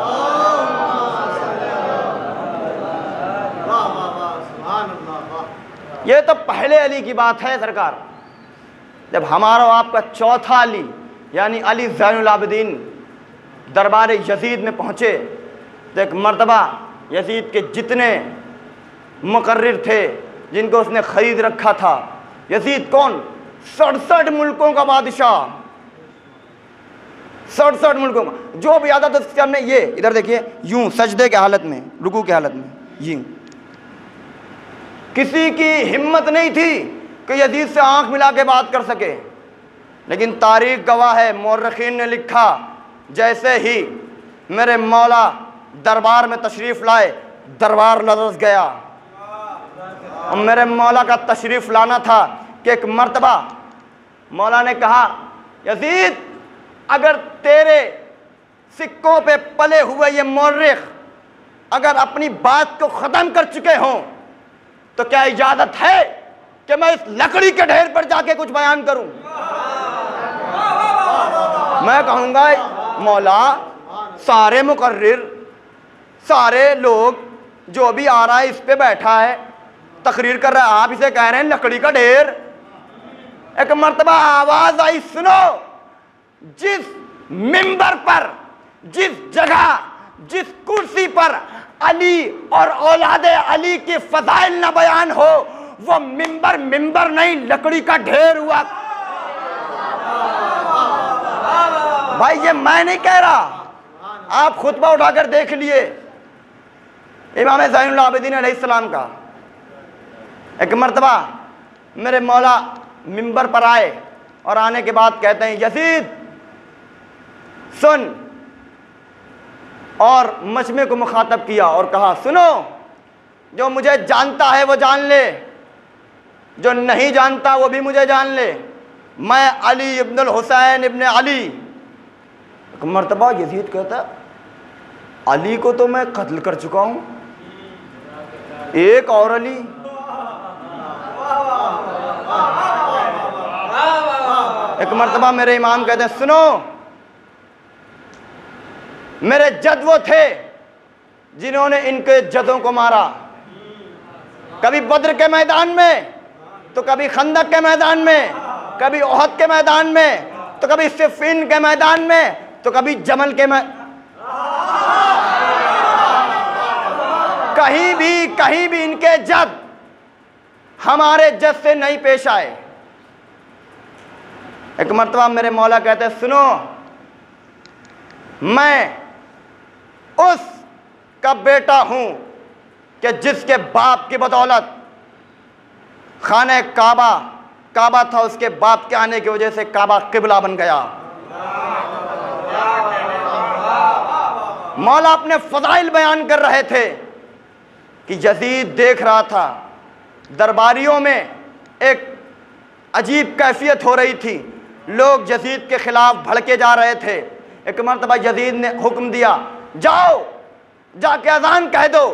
ये तो पहले अली की बात है सरकार। जब हमारा आपका चौथा अली यानी अली ज़ैनुल आबिदीन दरबार यजीद में पहुँचे तो एक मर्तबा यजीद के जितने मुकर्रिर थे जिनको उसने ख़रीद रखा था, यजीद कौन? 67 मुल्कों का बादशाह, 67 मुल्कों का, जो भी आता था उसके सामने ये इधर देखिए यूं सजदे के हालत में, रुकू के हालत में, यूं। किसी की हिम्मत नहीं थी कि यजीद से आंख मिला के बात कर सके। लेकिन तारीख गवाह है, मौरखीन ने लिखा जैसे ही मेरे मौला दरबार में तशरीफ़ लाए दरबार लरज़ गया। और मेरे मौला का तशरीफ़ लाना था कि एक मर्तबा मौला ने कहा यजीद अगर तेरे सिक्कों पे पले हुए ये मौर्रिख अगर अपनी बात को ख़त्म कर चुके हों तो क्या इजाज़त है कि मैं इस लकड़ी के ढेर पर जाके कुछ बयान करूं? मैं कहूँगा मौला सारे मुकर्रिर, सारे लोग जो भी आ रहा है इस पे बैठा है तकरीर कर रहा है, आप इसे कह रहे हैं लकड़ी का ढेर। एक मर्तबा आवाज़ आई, सुनो, जिस मिंबर पर, जिस जगह, जिस कुर्सी पर अली और औलादे अली की फज़ाइल न बयान हो वो मिंबर नहीं लकड़ी का ढेर हुआ। भाई ये मैं नहीं कह रहा, आप खुतबा उठाकर देख लिए इमाम ज़ैनुल आबिदीन अलैहिस्सलाम का। एक मर्तबा मेरे मौला मिंबर पर आए और आने के बाद कहते हैं यजीद सुन, और मजमे को मुखातब किया और कहा सुनो, जो मुझे जानता है वो जान ले, जो नहीं जानता वो भी मुझे जान ले, मैं अली इब्नुल हुसैन इब्न अली। एक मर्तबा यजीद कहता अली को तो मैं कत्ल कर चुका हूँ, एक और अली। एक मर्तबा मेरे इमाम कहते हैं सुनो, मेरे जद वो थे जिन्होंने इनके जदों को मारा, कभी बद्र के मैदान में तो कभी खंदक के मैदान में, कभी ओहद के मैदान में तो कभी सिफ़ीन के मैदान में तो कभी जमल के कहीं भी इनके जद हमारे जद से नहीं पेश आए। एक मर्तबा मेरे मौला कहते हैं सुनो, मैं उस का बेटा हूं कि जिसके बाप की बदौलत खाने काबा था, उसके बाप के आने की वजह से काबा किबला बन गया। मौला अपने फज़ाइल बयान कर रहे थे कि यजीद देख रहा था दरबारियों में एक अजीब कैफियत हो रही थी, लोग यजीद के खिलाफ भड़के जा रहे थे। एक मरतबा यजीद ने हुक्म दिया जाओ जाके अजान कह दो।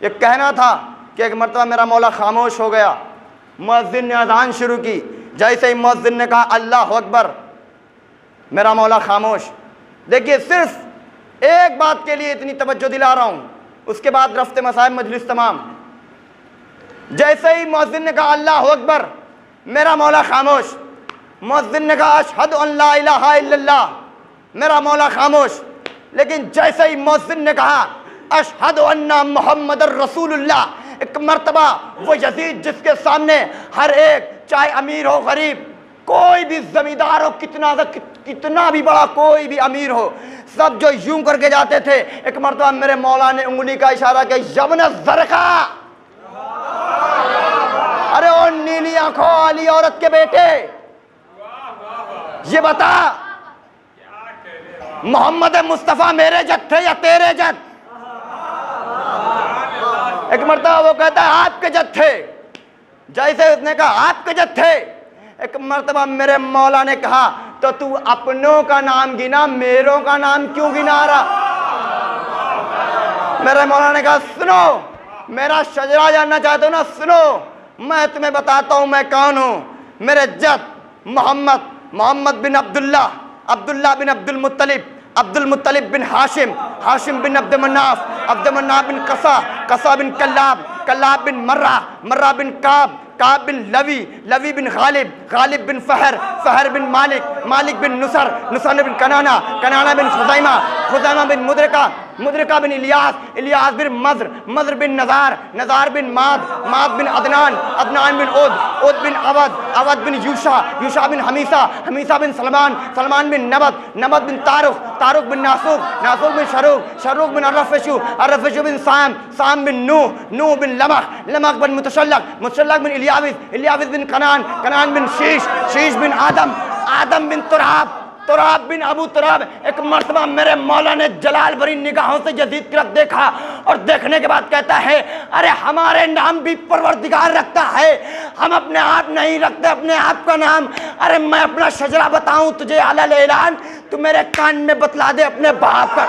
ये कहना था कि एक मरतबा मेरा मौला खामोश हो गया। मुअज्जिन ने अज़ान शुरू की, जैसे ही मुअज्जिन ने कहा अल्लाह अकबर, मेरा मौला खामोश। देखिए सिर्फ एक बात के लिए इतनी तवज्जो दिला रहा हूँ, उसके बाद रफ्ते मसाइब मजलिस तमाम। जैसे ही मुअज्जिन ने कहा अल्लाह अकबर, मेरा मौला खामोश। मुअज्जिन ने कहा अशहदु अन ला इलाहा इल्लल्लाह, मेरा मौला खामोश। लेकिन जैसे ही मुअज्जिन ने कहा अशहदु अन्ना मुहम्मदुर रसूलुल्लाह, एक मर्तबा वो यजीद जिसके सामने हर एक, चाहे अमीर हो गरीब, कोई भी जमींदार हो, कितना भी बड़ा कोई भी अमीर हो, सब जो यूं करके जाते थे, एक मर्तबा मेरे मौला ने उंगली का इशारा किया, यब्न ज़रक़ा, अरे ओ नीली आंखों वाली औरत के बेटे, ये बता मोहम्मद मुस्तफ़ा मेरे जद थे या तेरे जद? एक मर्तबा वो कहता है आपके जद थे। जैसे उसने कहा आपके जद थे, एक मर्तबा मेरे मौला ने कहा तो तू अपनों का नाम गिना, मेरों का नाम क्यों गिना रहा? मेरे मौला ने कहा सुनो, मेरा शजरा जानना चाहते हो ना, सुनो, मैं तुम्हें बताता हूँ मैं कौन हूँ। मेरे जद मोहम्मद बिन अब्दुल्ला, अब्दुल्ला बिन अब्दुल मुत्तलिब बिन हाशिम बिन अब्द मन्नाफ बिन कसा बिन कल्लाब बिन मर्रा बिन काब बिन लवी बिन गालिब बिन फहर बिन मालिक बिन नुसर बिन कनाना बिन खुज़ैमा बिन मुद्रिका बिन इलियास बिन मज़र बिन नज़ार बिन माद बिन अदनान बिन ओद बिन अवद बिन यूशा बिन हमीसा बिन सलमान बिन नबत बिन तारुक बिन नासूक बिन शरूक बिन अरफशु बिन साम बिन नूह बिन लमक बिन मुतशल्लक बिन इलियाविस बिन कनान बिन शीश बिन आदम बिन तुराब बिन अबू तुराब। एक मर्तबा मेरे मौला ने जलाल भरी निगाहों से यजीद की तरफ देखा और देखने के बाद कहता है अरे हमारे नाम भी परवरदिगार रखता है, हम अपने आप नहीं रखते अपने आप का नाम। अरे मैं अपना शजरा बताऊं तुझे अलल ऐलान, तू मेरे कान में बतला दे अपने बाप का।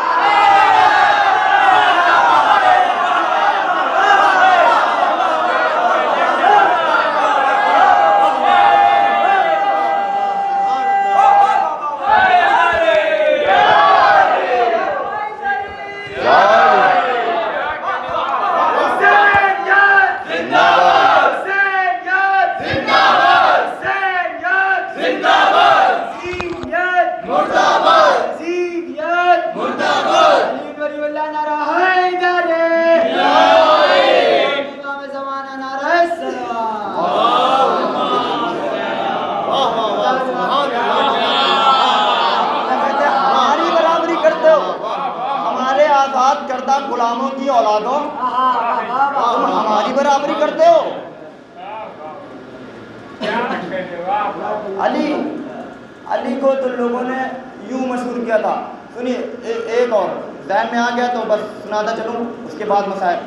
गुलामों की औलादों, तुम हमारी बराबरी करते हो। अली को तो लोगों ने यूं मशहूर किया था। सुनिए एक और ज़हन में आ गया तो बस सुनाता चलूं, उसके बाद मसाइल।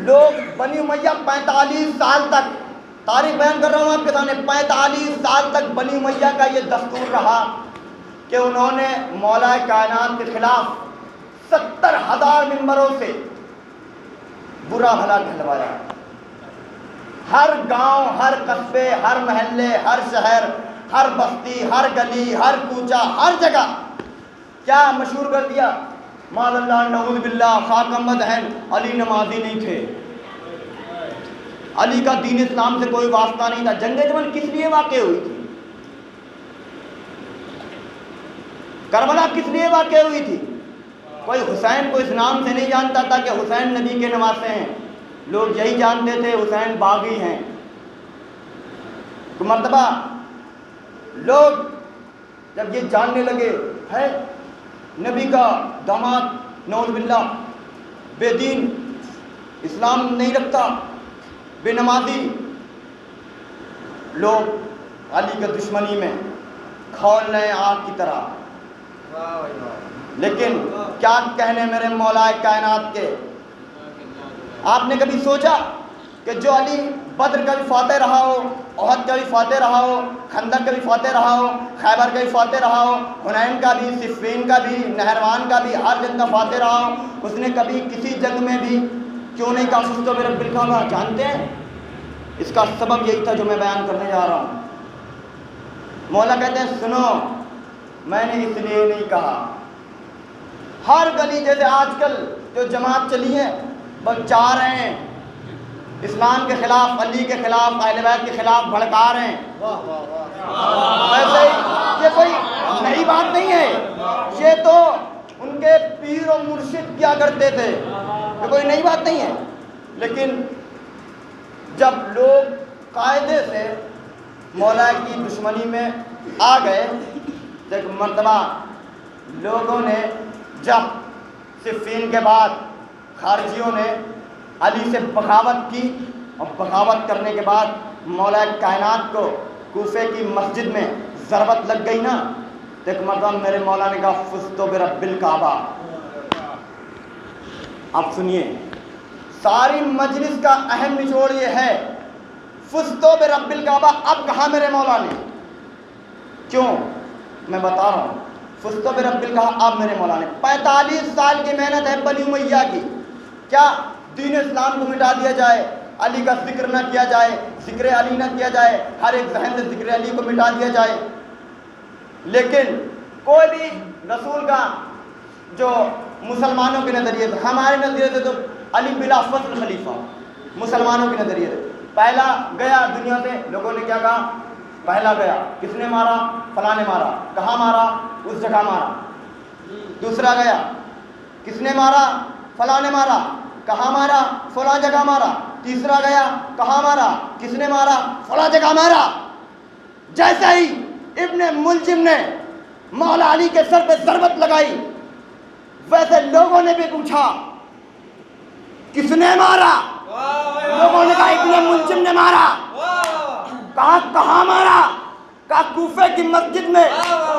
लोग बनी उमैया 45 साल तक, तारीख बयान कर रहा हूँ आपके सामने, 45 साल तक बनी उमैया का ये दस्तूर रहा कि उन्होंने मौला कायनात के खिलाफ 70,000 मिंबरों से बुरा भला कहलवाया। हर गांव, हर कस्बे, हर महल्ले, हर शहर, हर बस्ती, हर गली, हर कूचा, हर जगह क्या मशहूर कर दिया, माज़अल्लाह नऊज़ बिल्लाह खाकमद हैं, अली नमाजी नहीं थे, अली का दीन इस्लाम से कोई वास्ता नहीं था। जंग जमल किस लिए वाक़ई हुई थी? करबला किस लिए वाक़ई हुई थी? कोई हुसैन को इस नाम से नहीं जानता था कि हुसैन नबी के नवासे हैं, लोग यही जानते थे हुसैन बागी हैं। तो मर्तबा लोग जब ये जानने लगे है नबी का दामाद नऊज़ बिल्लाह बेदीन, इस्लाम नहीं रखता, बेनमाजी, लोग अली के दुश्मनी में खौल रहे आग की तरह। लेकिन क्या कहने मेरे मौलाए कायनात के, आपने कभी सोचा कि जो अली बद्र का भी फातेह रहा हो, ओहद का भी फातेह रहा हो, खंदक का भी फातेह रहा हो, खैबर का भी फातेह रहा हो, हुनैन का भी, सिफ़ीन का भी, नहरवान का भी, हर जंग का फातेह रहा हो, उसने कभी किसी जंग में भी क्यों नहीं कहा फुज़्तु बिरब्बिल काबा? जानते हैं इसका सबब यही था जो मैं बयान करने जा रहा हूँ। मौला कहते हैं सुनो, मैंने इसलिए नहीं कहा। हर गली जैसे आजकल जो जमात चली है बस जा रहे हैं इस्लाम के खिलाफ, अली के खिलाफ, अहले बैत के खिलाफ भड़का रहे हैं। वैसे ही ये कोई नई बात नहीं है, ये तो उनके पीर और मुर्शिद किया करते थे, ये कोई नई बात नहीं है। लेकिन जब लोग कायदे से मौला की दुश्मनी में आ गए, तो एक मर्तबा लोगों ने जब सिफ़ीन के बाद खारजियों ने अली से बगावत की और बगावत करने के बाद मौला कायनात को कूफे की मस्जिद में ज़रबत लग गई ना, तो एक मर्तबा मेरे मौला ने कहा फुज़्तु बिरब्बिल काबा। आप सुनिए, सारी मजलिस का अहम निचोड़ ये है, फुज़्तु बिरब्बिल काबा अब कहा मेरे मौला ने। क्यों? मैं बता रहा हूँ। फुज़्तु बिरब्बिल काबा अब मेरे मौला ने 45 साल की मेहनत है बनी उमैया की, क्या दीन इस्लाम को मिटा दिया जाए, अली का जिक्र न किया जाए, जिक्र अली न किया जाए, हर एक जहन से जिक्र अली को मिटा दिया जाए। लेकिन कोई भी रसूल का जो मुसलमानों के नज़रिए से, हमारे नज़रिए से तो अली बिला फस्ल खलीफा, मुसलमानों के नज़रिए से पहला गया दुनिया से। लोगों ने क्या कहा? पहला गया, किसने मारा? फलां ने मारा। कहाँ मारा? उस जगह मारा। दूसरा गया, किसने मारा? फलां ने मारा। कहाँ मारा? फलां जगह मारा। तीसरा गया, कहाँ मारा? किसने मारा? फलां जगह मारा। जैसे ही इब्ने मुलजिम ने मौला अली के सर पे ज़रबत लगाई, वैसे लोगों ने भी पूछा किसने मारा? लोगों ने कहा इब्ने मुलजिम ने मारा। कहा कहाँ मारा? कहा कूफे की मस्जिद में,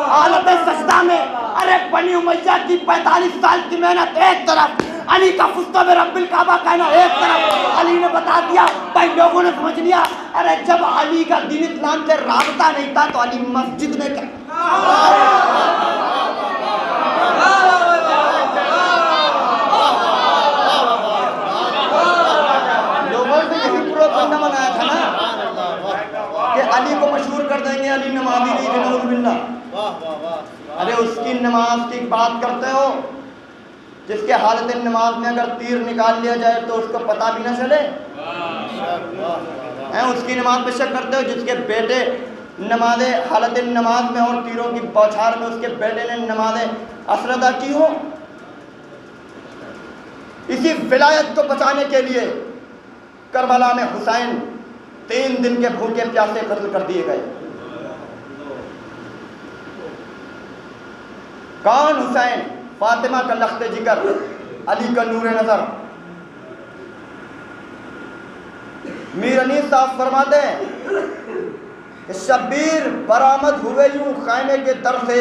हालत सजदा में। अरे बनी उमैया की 45 साल की मेहनत एक तरफ, अली का फुज़्तु बिरब्बिल काबा कहना एक तरफ। अली ने बता दिया, भाई लोगों ने समझ लिया। अरे जब अली का दीन इस्लाम से राबता नहीं था तो अली मस्जिद में क्या? लोगों से यही प्रोपेगेंडा बनाया था ना कि अली को मशहूर कर देंगे, अली नमाज़ी नहीं थे, नऊज़ बिल्लाह। अरे उसकी नमाज की बात करते हो जिसके हालत नमाज में अगर तीर निकाल लिया जाए तो उसको पता भी ना चले हैं? उसकी नमाज पे शक करते हो जिसके बेटे नमाज हालत नमाज में और तीरों की बौछार में उसके बेटे ने नमाज असर अदा की हो। इसी विलायत को बचाने के लिए करबला में हुसैन 3 दिन के भूखे प्यासे कत्ल कर दिए गए। कौन हुसैन? फातिमा का लख्त जिगर, अली का नूर नजर। मीर अनीस साहब फरमाते हैं कि शब्बीर बरामद हुए यूं खाने के दर से,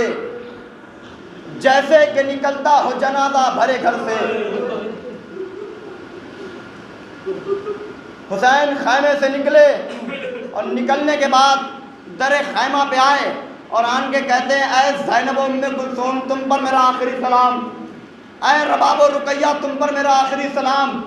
जैसे कि निकलता हो जनाजा भरे घर से। हुसैन खैमे से निकले और निकलने के बाद दरे खैमा पे आए और आन के कहते हैं, ऐ ज़ैनब उम्मे कुलसूम तुम पर मेरा आखिरी सलाम, ऐ रबाब रुकैया तुम पर मेरा आखिरी सलाम,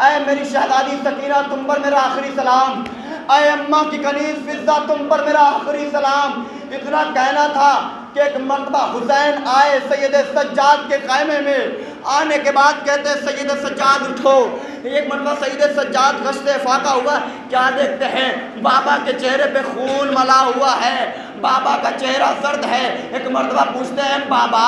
ऐ मेरी शहजादी सकीना तुम पर मेरा आखिरी सलाम, ऐ अम्मा की कनीज़ फिज़्ज़ा तुम पर मेरा आखिरी सलाम। इतना कहना था कि एक मर्तबा हुसैन आए सैयद सज्जाद के खैमे में। आने के बाद कहते हैं सैयद सज्जाद उठो। एक मर्तबा सैयद सज्जाद गश्ते फाका हुआ, क्या देखते हैं? बाबा के चेहरे पे खून मला हुआ है, बाबा का चेहरा सर्द है। एक मर्तबा पूछते हैं, बाबा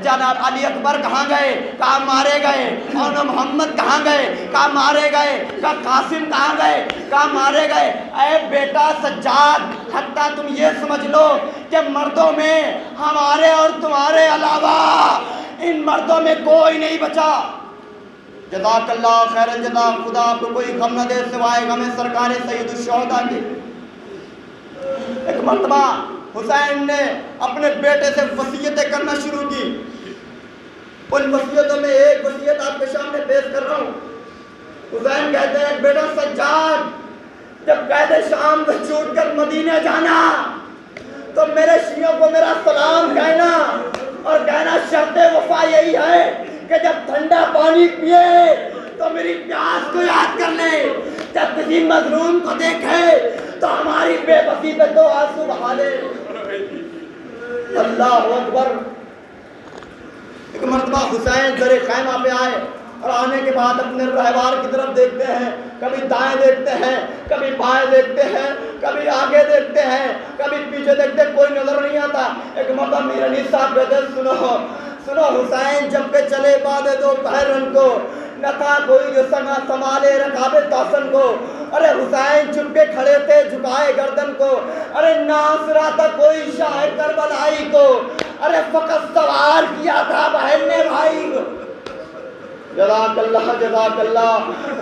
जनाब अली अकबर कहाँ गए? कहा मारे गए। और मोहम्मद कहाँ गए? कहा मारे गए। कहा कासिम कहाँ गए? कहा मारे गए। अरे बेटा सज्जाद, हत्ता तुम ये समझ लो कि मर्दों में हमारे और तुम्हारे अलावा इन मर्दों में कोई नहीं बचा। जज़ाकल्लाह खैरन जज़ा, खुदा आपको कोई गम न दे सिवाय गम सरकार सैयदुल शुहदा के। एक मर्तबा हुसैन ने अपने बेटे से वसीयतें करना शुरू की। उन वसीयतों में एक वसीयत आपके सामने पेश कर रहा हूँ। हुसैन कहते हैं, बेटा सज्जाद, जब कैदे शाम से छूट कर मदीने जाना तो मेरे शियों को मेरा सलाम कहना और कहना शर्त वफा यही है कि जब ठंडा पानी पिए तो मेरी प्यास को याद कर ले, जब किसी मजलूम को देखे तो हमारी बेबसी पे दो आंसू बहा ले। अल्लाह अकबर। एक मर्तबा हुसैन दरे खैमा पे आए और आने के बाद अपने रहवार की तरफ देखते हैं, कभी दाएं देखते हैं, कभी बाएं देखते हैं, कभी आगे देखते हैं, कभी पीछे देखते हैं, कोई नजर नहीं आता। एक मर्तबा मीर अली साहब कहते सुनो सुनो हुसैन जब के चले बाद दोपहर को न था कोई जो संगा संभाले रखावे तासन को। अरे हुसैन चुपके खड़े थे झुकाए गर्दन को। अरे नासरा था कोई शाह करबलाई को। अरे फकत सवार किया था बहन ने भाई को। जज़ाकल्लाह जज़ाकल्लाह।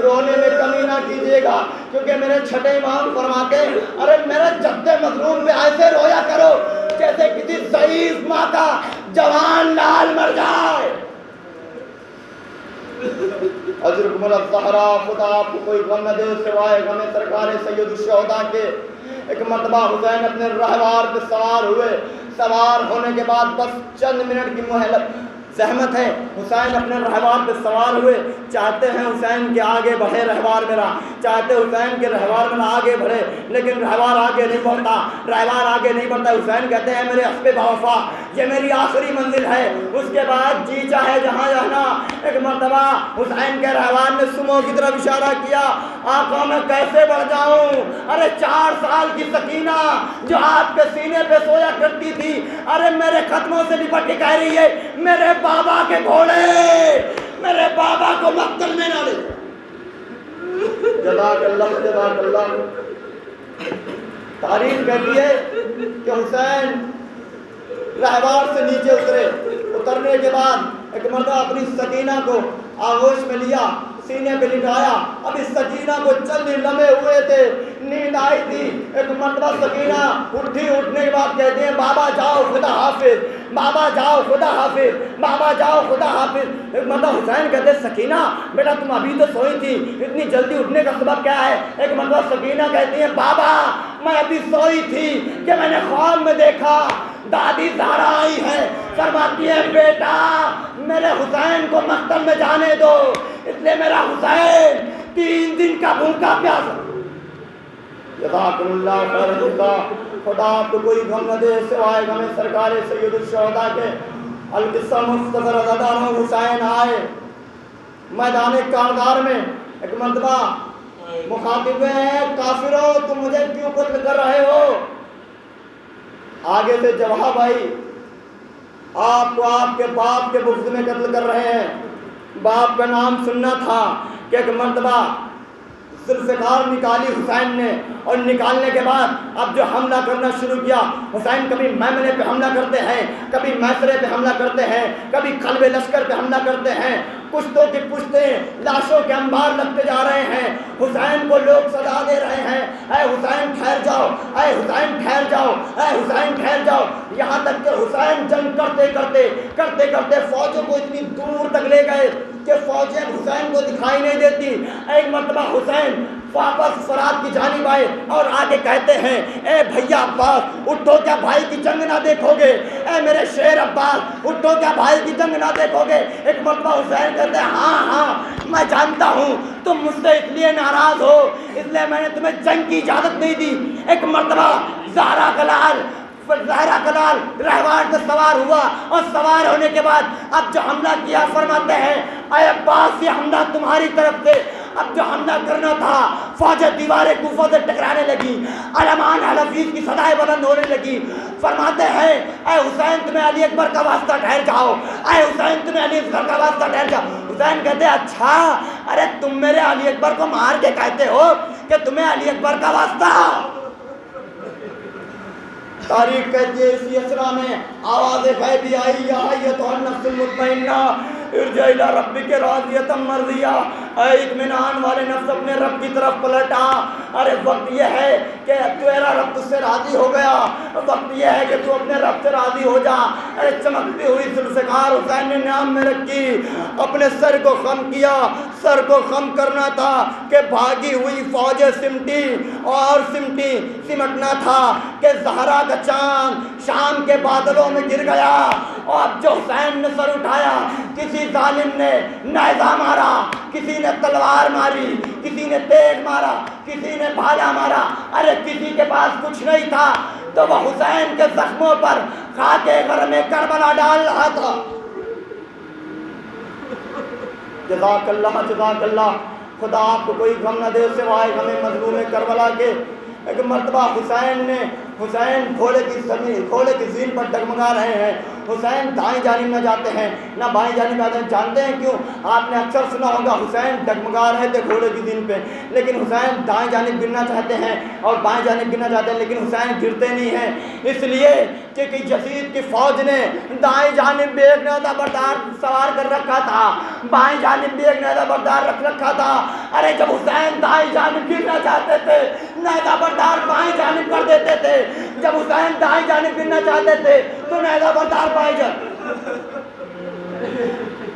रोने में कमी ना कीजिएगा, क्योंकि मेरे छठे इमाम फरमाते अरे मेरे जद्दे मजलूम पे ऐसे रोया करो जैसे किसी ज़ईफ़ माँ का जवान लाल मर जाए। अजरुकुमुल ज़हरा, खुदा आपको कोई गम न दे सिवाय गम सरकार सैयदुश्शुहदा के। एक मर्तबा हुसैन अपने रहवार पे सवार हुए। सवार होने के बाद बस चंद मिनट की मोहलत जहमत है। हुसैन अपने रहवार पे सवार हुए, चाहते हैं हुसैन के आगे बढ़े रहवार मेरा, चाहते हुसैन के रहवार मेरा आगे बढ़े, लेकिन रहवार आगे नहीं बढ़ता, रहवार आगे नहीं बढ़ता। हुसैन कहते हैं मेरे हस्बे बावफा ये मेरी आखिरी मंजिल है, उसके बाद जी चाहे जहाँ जाना। एक मर्तबा हुसैन के रहवार ने सुमो की तरफ इशारा किया, आका मैं कैसे बढ़ जाऊँ। अरे 4 साल की सकीना जो आपके सीने पे सोया करती थी, अरे मेरे कदमों से लिपट के कह रही है मेरे बाबा के घोड़े, मेरे बाबा को मक्तल में ना ले। जज़ाकल्लाह जज़ाकल्लाह। तारीख कहती है कि हुसैन रहवार से नीचे उतरे। उतरने के बाद एक मर्दा अपनी सकीना को आगोश में लिया, सीने पे लिटाया। अब इस सकीना को चंद लम्हे हुए थे, नींद आई थी। एक मर्तबा सकीना उठी, उठने के बाद कहते हैं बाबा जाओ खुदा हाफिज, बाबा जाओ खुदा हाफिज, बाबा जाओ खुदा हाफिज। एक मर्तबा हुसैन कहते सकीना बेटा तुम अभी तो सोई थी, इतनी जल्दी उठने का सबब क्या है। एक मर्तबा सकीना कहती है बाबा मैं अभी सोई थी कि मैंने ख्वाब में देखा दादी ज़हरा आई है, फरमाती है बेटा मेरे हुसैन को मक्तल में जाने दो, इसलिए मेरा हुसैन 3 दिन का भूखा प्यासा। जज़ाकुमुल्लाह खैर। खुदा आपको कोई गम न दे सिवाय गम सरकार सैयदुश्शुहदा के। अलकिस्सा मुख्तसर अज़ादार हुसैन आए मैदान कारदार में। एक मर्तबा मुखातिब हैं काफिरों तुम मुझे क्यों कत्ल कर रहे हो। आगे से जवाब आई आपको आपके बाप के बुग़्ज़ में कत्ल कर रहे हैं। बाप का नाम सुनना था कि एक मर्तबा ज़ुल्फ़िकार निकाली हुसैन ने, और निकालने के बाद अब जो हमला करना शुरू किया। हुसैन कभी मैमने पे हमला करते हैं, कभी मैसरे पे हमला करते हैं, कभी कल्बे लश्कर पे हमला करते हैं। पुश्तों की पुश्तें लाशों के अंबार लगते जा रहे हैं। हुसैन को लोग सजा दे रहे हैं ऐ हुसैन ठहर जाओ, ऐ हुसैन ठहर जाओ, ऐ हुसैन ठहर जाओ। यहाँ तक कि हुसैन जंग करते करते करते करते फौजों को इतनी दूर तक ले गए कि फौजें हुसैन को दिखाई नहीं देती। एक मर्तबा हुसैन वापस फरात की जानिब आए और आगे कहते हैं ए भैया अब्बास उठो क्या भाई की जंग ना देखोगे, ए मेरे शेर अब्बास उठो क्या भाई की जंग ना देखोगे। एक मर्तबा हुसैन कहते हैं हाँ हाँ मैं जानता हूँ तुम मुझसे इसलिए नाराज़ हो, इसलिए मैंने तुम्हें जंग की इजाज़त नहीं दी। एक मर्तबा ज़हरा का लाल रहवार पर सवार हुआ, और सवार होने के बाद अब जो हमला किया फरमाते हैं अय अब्बास ये हमला तुम्हारी तरफ से। अब जो हमला करना था फौजें दीवारें कूफों से टकराने लगी, अलमान हलफीज की सदाएं बुलंद होने लगी। फरमाते हैं ऐ हुसैन तुम्हें अली अकबर का वास्ता ठहर जाओ, ऐ हुसैन तुम्हें अली अकबर का वास्ता ठहर जाओ। हुसैन कहते अच्छा अरे तुम मेरे अली अकबर को मार के कहते हो कि तुम्हें अली अकबर का वास्ता। तारीख कहती है इसी असरा में आवाज़ गैबी आई या तो नफ्सुल मुतमइन्ना इरजा इला रब्बिका राज़ियतम मर्ज़िया, इत्मीनान वाले नफ्स अपने रब की तरफ पलटा। अरे वक्त यह है कि तेरा रब तुझसे राज़ी हो गया, वक्त यह है कि तू अपने रब से राज़ी हो जा। अरे चमकती हुई ज़ुल्फ़िकार हुसैन ने नाम में रखी, अपने सर को खम किया। सर को खम करना था कि भागी हुई फौजें सिमटी और सिमटी, सिमटना था कि ज़हरा का चांद शाम के बादलों में गिर गया। और अब जो हुसैन ने सर उठाया किसी जालिम ने नेज़ा मारा, किसी ने तलवार मारी, किसी ने तेग मारा, किसी ने भाला मारा, अरे किसी के पास कुछ नहीं था तो वह हुसैन के जख्मों पर खाके घर में करबला डाल रहा था। जज़ाकल्लाह जज़ाकल्लाह, खुदा आपको कोई गम न दे सिवाय हमें मजलूम करबला के। एक मरतबा हुसैन घोड़े की ज़ीन पर डगमगा रहे हैं। हुसैन दाएं जानिब न जाते हैं ना बाएं जानिब जाते हैं। जानते हैं क्यों? आपने अक्सर सुना होगा हुसैन डगमगा रहे थे घोड़े की ज़ीन पे, लेकिन हुसैन दाएं जानिब गिरना चाहते हैं और बाएं जानिब गिरना चाहते हैं, लेकिन हुसैन गिरते नहीं हैं। इसलिए कि यजीद की फ़ौज ने दाएं जानिब भी एक नेज़ा बरदार सवार कर रखा था, बाएं जानिब भी एक नेज़ा बरदार रख रखा था। अरे जब हुसैन दाएं जानिब गिरना चाहते थे, नेज़ा बरदार बाएं जानिब कर देते थे। जब हुसैन दाएं जानिब गिरना चाहते थे तो नेज़ा बरदार बाएं जानिब।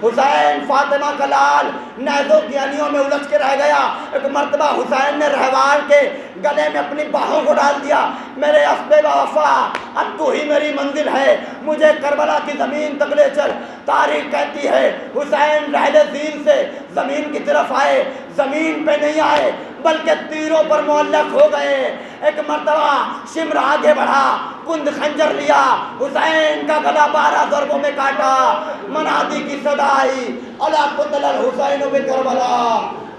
हुसैन फातिमा का लाल नेज़ों की अनियों में उलझ के रह गया। एक मर्तबा हुसैन ने रहवार के गले में अपनी बाहों को डाल दिया। मेरे अस्बे वफा, अब तू ही मेरी मंजिल है, मुझे करबला की ज़मीन तक ले चल। तारीख कहती है हुसैन रहले ज़ीन से ज़मीन की तरफ आए, ज़मीन पे नहीं आए बल्कि तीरों पर मुअल्लक हो गए। एक मर्तबा शिम्र आगे बढ़ा, कुंद खंजर लिया, हुसैन का गला 12 ज़रबों में काटा। मनादी की सदा आई, अला कुतलल हुसैन बि करबला,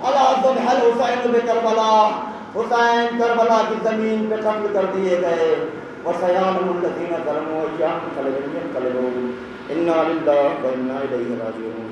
अला ज़ुबहल हुसैन बि करबला। हुसैन करबला की ज़मीन पे कत्ल कर दिए गए। वसयामुल लज़ीना ज़लमू यंक़लिबून इन्ना लिल्लाहि व इन्ना इलैहि राजिऊन।